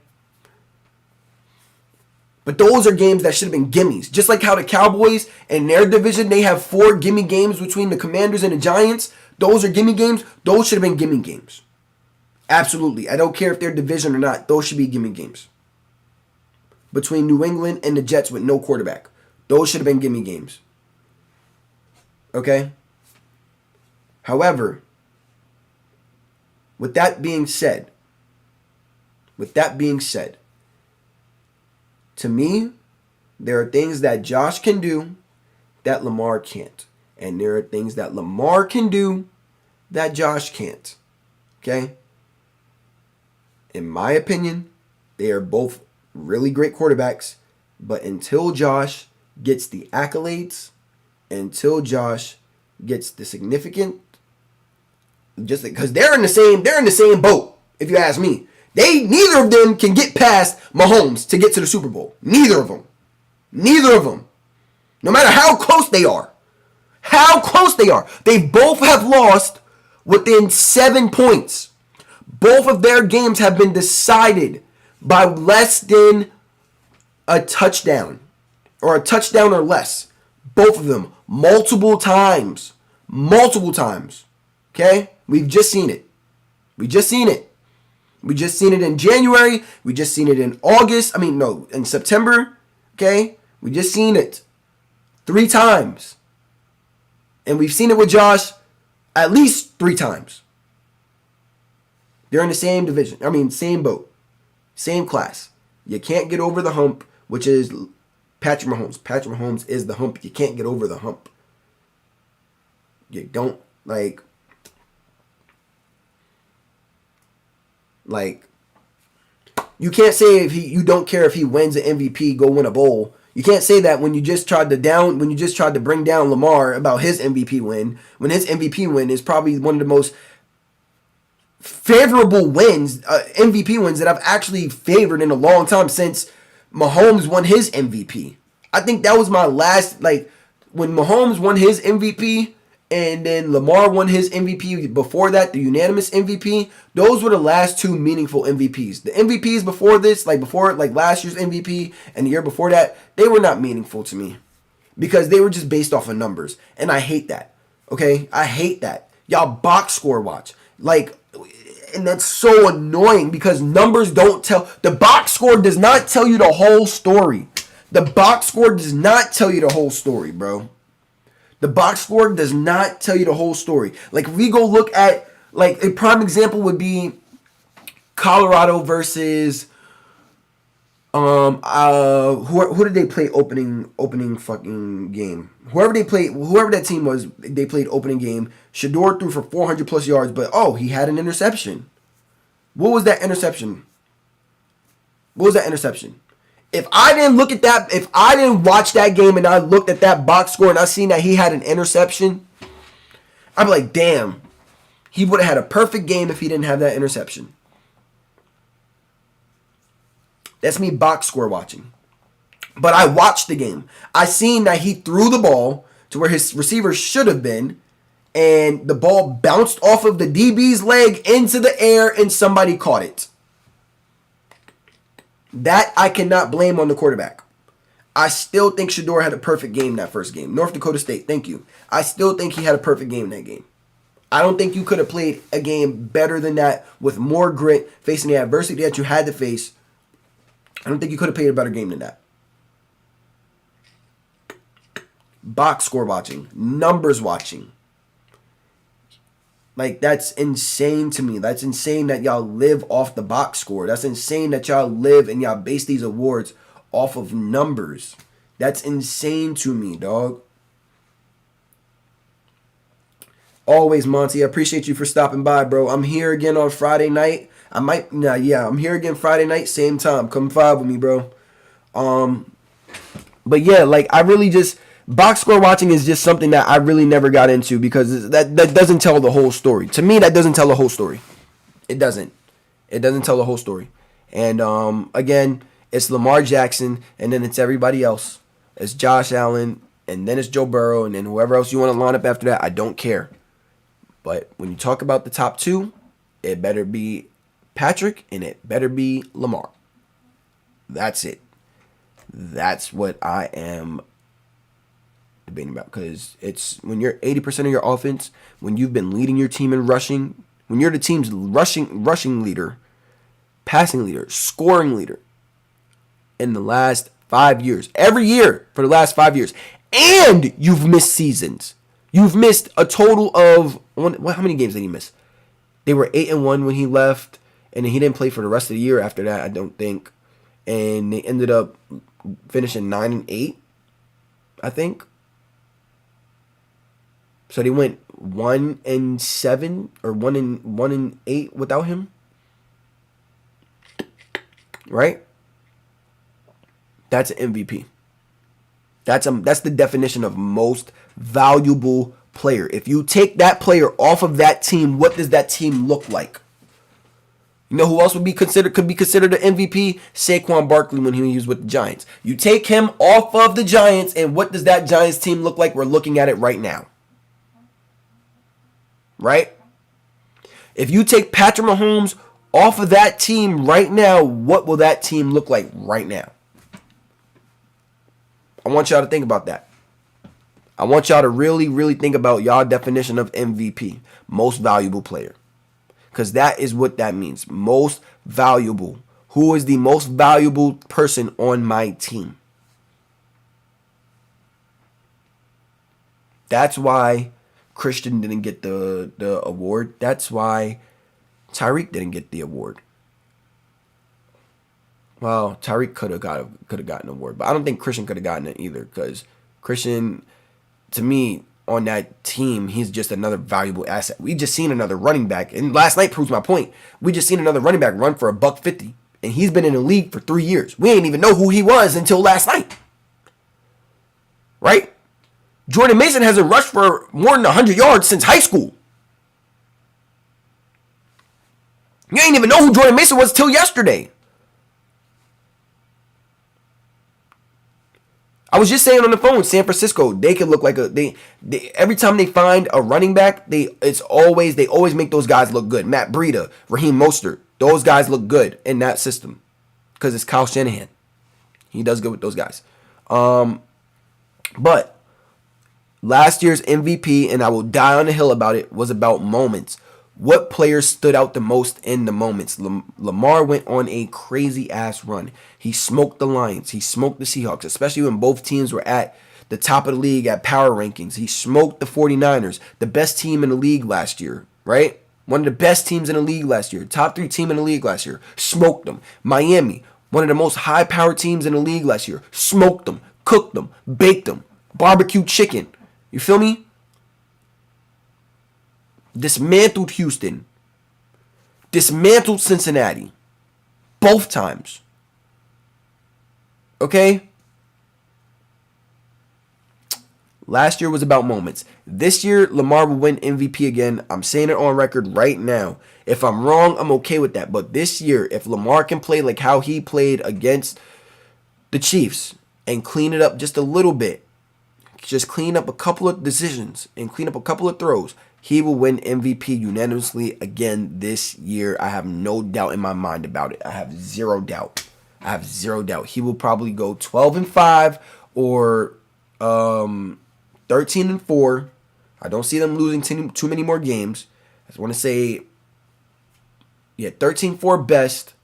But those are games that should have been gimmies. Just like how the Cowboys in their division, they have 4 gimme games between the Commanders and the Giants. Those are gimme games. Those should have been gimme games. Absolutely. I don't care if they're division or not. Those should be gimme games. Between New England and the Jets with no quarterback. Those should have been gimme games. Okay? However, with that being said, To me, there are things that Josh can do that Lamar can't. And there are things that Lamar can do that Josh can't. Okay? In my opinion, they are both really great quarterbacks. But until Josh gets the accolades, until Josh gets the significant, just because they're in the same boat, if you ask me. Neither of them can get past Mahomes to get to the Super Bowl. Neither of them. No matter how close they are. They both have lost within 7 points. Both of their games have been decided by less than a touchdown. Or a touchdown or less. Both of them. Multiple times. Okay? We've just seen it. We just seen it in January. We just seen it in August. In September. Okay? We just seen it 3 times. And we've seen it with Josh at least 3 times. They're in the same division. Same boat. Same class. You can't get over the hump, which is Patrick Mahomes. Patrick Mahomes is the hump. You can't get over the hump. You don't, you can't say you don't care if he wins an MVP, go win a bowl. You can't say that when you just tried to bring down Lamar about his MVP win, when his MVP win is probably one of the most favorable wins, MVP wins that I've actually favored in a long time since Mahomes won his MVP. I think that was my last, when Mahomes won his MVP and then Lamar won his MVP before that, the unanimous MVP, those were the last 2 meaningful MVPs. The MVPs before this, before last year's MVP and the year before that, they were not meaningful to me because they were just based off of numbers. And I hate that. Okay? I hate that. Y'all box score watch. And that's so annoying because numbers don't tell. The box score does not tell you the whole story. The box score does not tell you the whole story, bro. The box score does not tell you the whole story. If we go look at, a prime example would be Colorado versus, who did they play opening fucking game? Whoever that team was, they played opening game. Shador threw for 400 plus yards, but he had an interception. What was that interception? If I didn't look at that, if I didn't watch that game and I looked at that box score and I seen that he had an interception, I'd be like, damn, he would have had a perfect game if he didn't have that interception. That's me box score watching. But I watched the game. I seen that he threw the ball to where his receiver should have been, and the ball bounced off of the DB's leg into the air and somebody caught it. That I cannot blame on the quarterback. I still think Shador had a perfect game that first game. North Dakota State, thank you. I still think he had a perfect game in that game. I don't think you could have played a game better than that with more grit, facing the adversity that you had to face. I don't think you could have played a better game than that. Box score watching. Numbers watching. That's insane to me. That's insane that y'all live off the box score. That's insane that y'all live and y'all base these awards off of numbers. That's insane to me, dog. Always, Monty. I appreciate you for stopping by, bro. I'm here again on Friday night. I'm here again Friday night, same time. Come vibe with me, bro. But yeah, I really just... Box score watching is just something that I really never got into because that doesn't tell the whole story. To me, that doesn't tell the whole story. It doesn't. It doesn't tell the whole story. And again, it's Lamar Jackson, and then it's everybody else. It's Josh Allen, and then it's Joe Burrow, and then whoever else you want to line up after that. I don't care. But when you talk about the top 2, it better be Patrick, and it better be Lamar. That's it. That's what I am debating about, because it's when you're 80% of your offense, when you've been leading your team in rushing, when you're the team's rushing leader, passing leader, scoring leader in the last 5 years, every year for the last 5 years, and you've missed seasons. You've missed a total of how many games did he miss? They were 8-1 when he left, and then he didn't play for the rest of the year after that, I don't think. and they ended up finishing 9-8, I think. So they went 1-7 or 1-8 without him, right? That's an MVP. That's the definition of most valuable player. If you take that player off of that team, what does that team look like? You know who else could be considered an MVP? Saquon Barkley when he was with the Giants. You take him off of the Giants, and what does that Giants team look like? We're looking at it right now. Right? If you take Patrick Mahomes off of that team right now, what will that team look like right now? I want y'all to think about that. I want y'all to really, really think about y'all definition of MVP, most valuable player. Because that is what that means. Most valuable. Who is the most valuable person on my team? That's why Christian didn't get the award. That's why Tyreek didn't get the award. Well, Tyreek could have gotten an award, but I don't think Christian could have gotten it either, because Christian, to me, on that team, he's just another valuable asset. We just seen another running back, and last night proves my point. We just seen another running back run for $150, and he's been in the league for 3 years. We ain't even know who he was until last night, right? Jordan Mason hasn't rushed for more than 100 yards since high school. You ain't even know who Jordan Mason was till yesterday. I was just saying on the phone, San Francisco, they could look like they every time they find a running back, they always make those guys look good. Matt Breida, Raheem Mostert, those guys look good in that system because it's Kyle Shanahan. He does good with those guys. But last year's MVP, and I will die on the hill about it, was about moments. What players stood out the most in the moments? Lamar went on a crazy-ass run. He smoked the Lions. He smoked the Seahawks, especially when both teams were at the top of the league at power rankings. He smoked the 49ers, the best team in the league last year, right? One of the best teams in the league last year. Top 3 team in the league last year. Smoked them. Miami, one of the most high-powered teams in the league last year. Smoked them. Cooked them. Baked them. Barbecue chicken. You feel me? Dismantled Houston. Dismantled Cincinnati. Both times. Okay? Last year was about moments. This year, Lamar will win MVP again. I'm saying it on record right now. If I'm wrong, I'm okay with that. But this year, if Lamar can play like how he played against the Chiefs and clean it up just a little bit, just clean up a couple of decisions and clean up a couple of throws, he will win MVP unanimously again this year. I have no doubt in my mind about it. I have zero doubt. He will probably go 12-5 or 13-4. I don't see them losing too many more games. I just want to say, 13-4 best.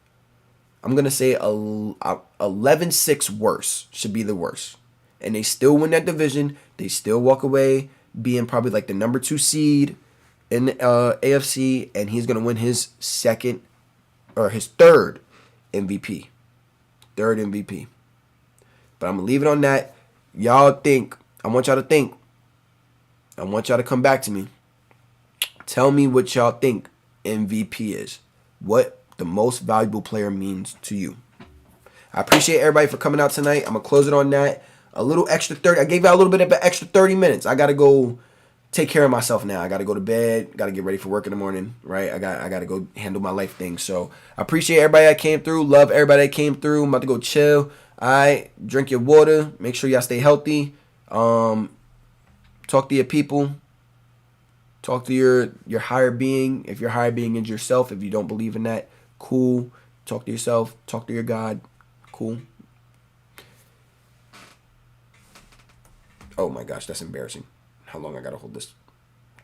I'm going to say 11-6 worse should be the worst. And they still win that division. They still walk away being probably like the number 2 seed in the AFC, and he's going to win his third MVP. Third MVP. But I'm going to leave it on that. Y'all think, I want y'all to think. I want y'all to come back to me. Tell me what y'all think MVP is. What the most valuable player means to you. I appreciate everybody for coming out tonight. I'm going to close it on that. A little extra 30. I gave out a little bit of an extra 30 minutes. I got to go take care of myself now. I got to go to bed. Got to get ready for work in the morning, right? I got to go handle my life things. So I appreciate everybody that came through. Love everybody that came through. I'm about to go chill. All right. Drink your water. Make sure y'all stay healthy. Talk to your people. Talk to your higher being. If your higher being is yourself, if you don't believe in that, cool. Talk to yourself. Talk to your God. Cool. Oh my gosh, that's embarrassing. How long I gotta hold this?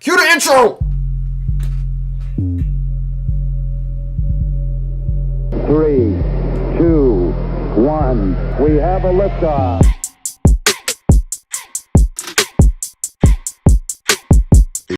Cue the intro! 3, 2, 1. We have a liftoff.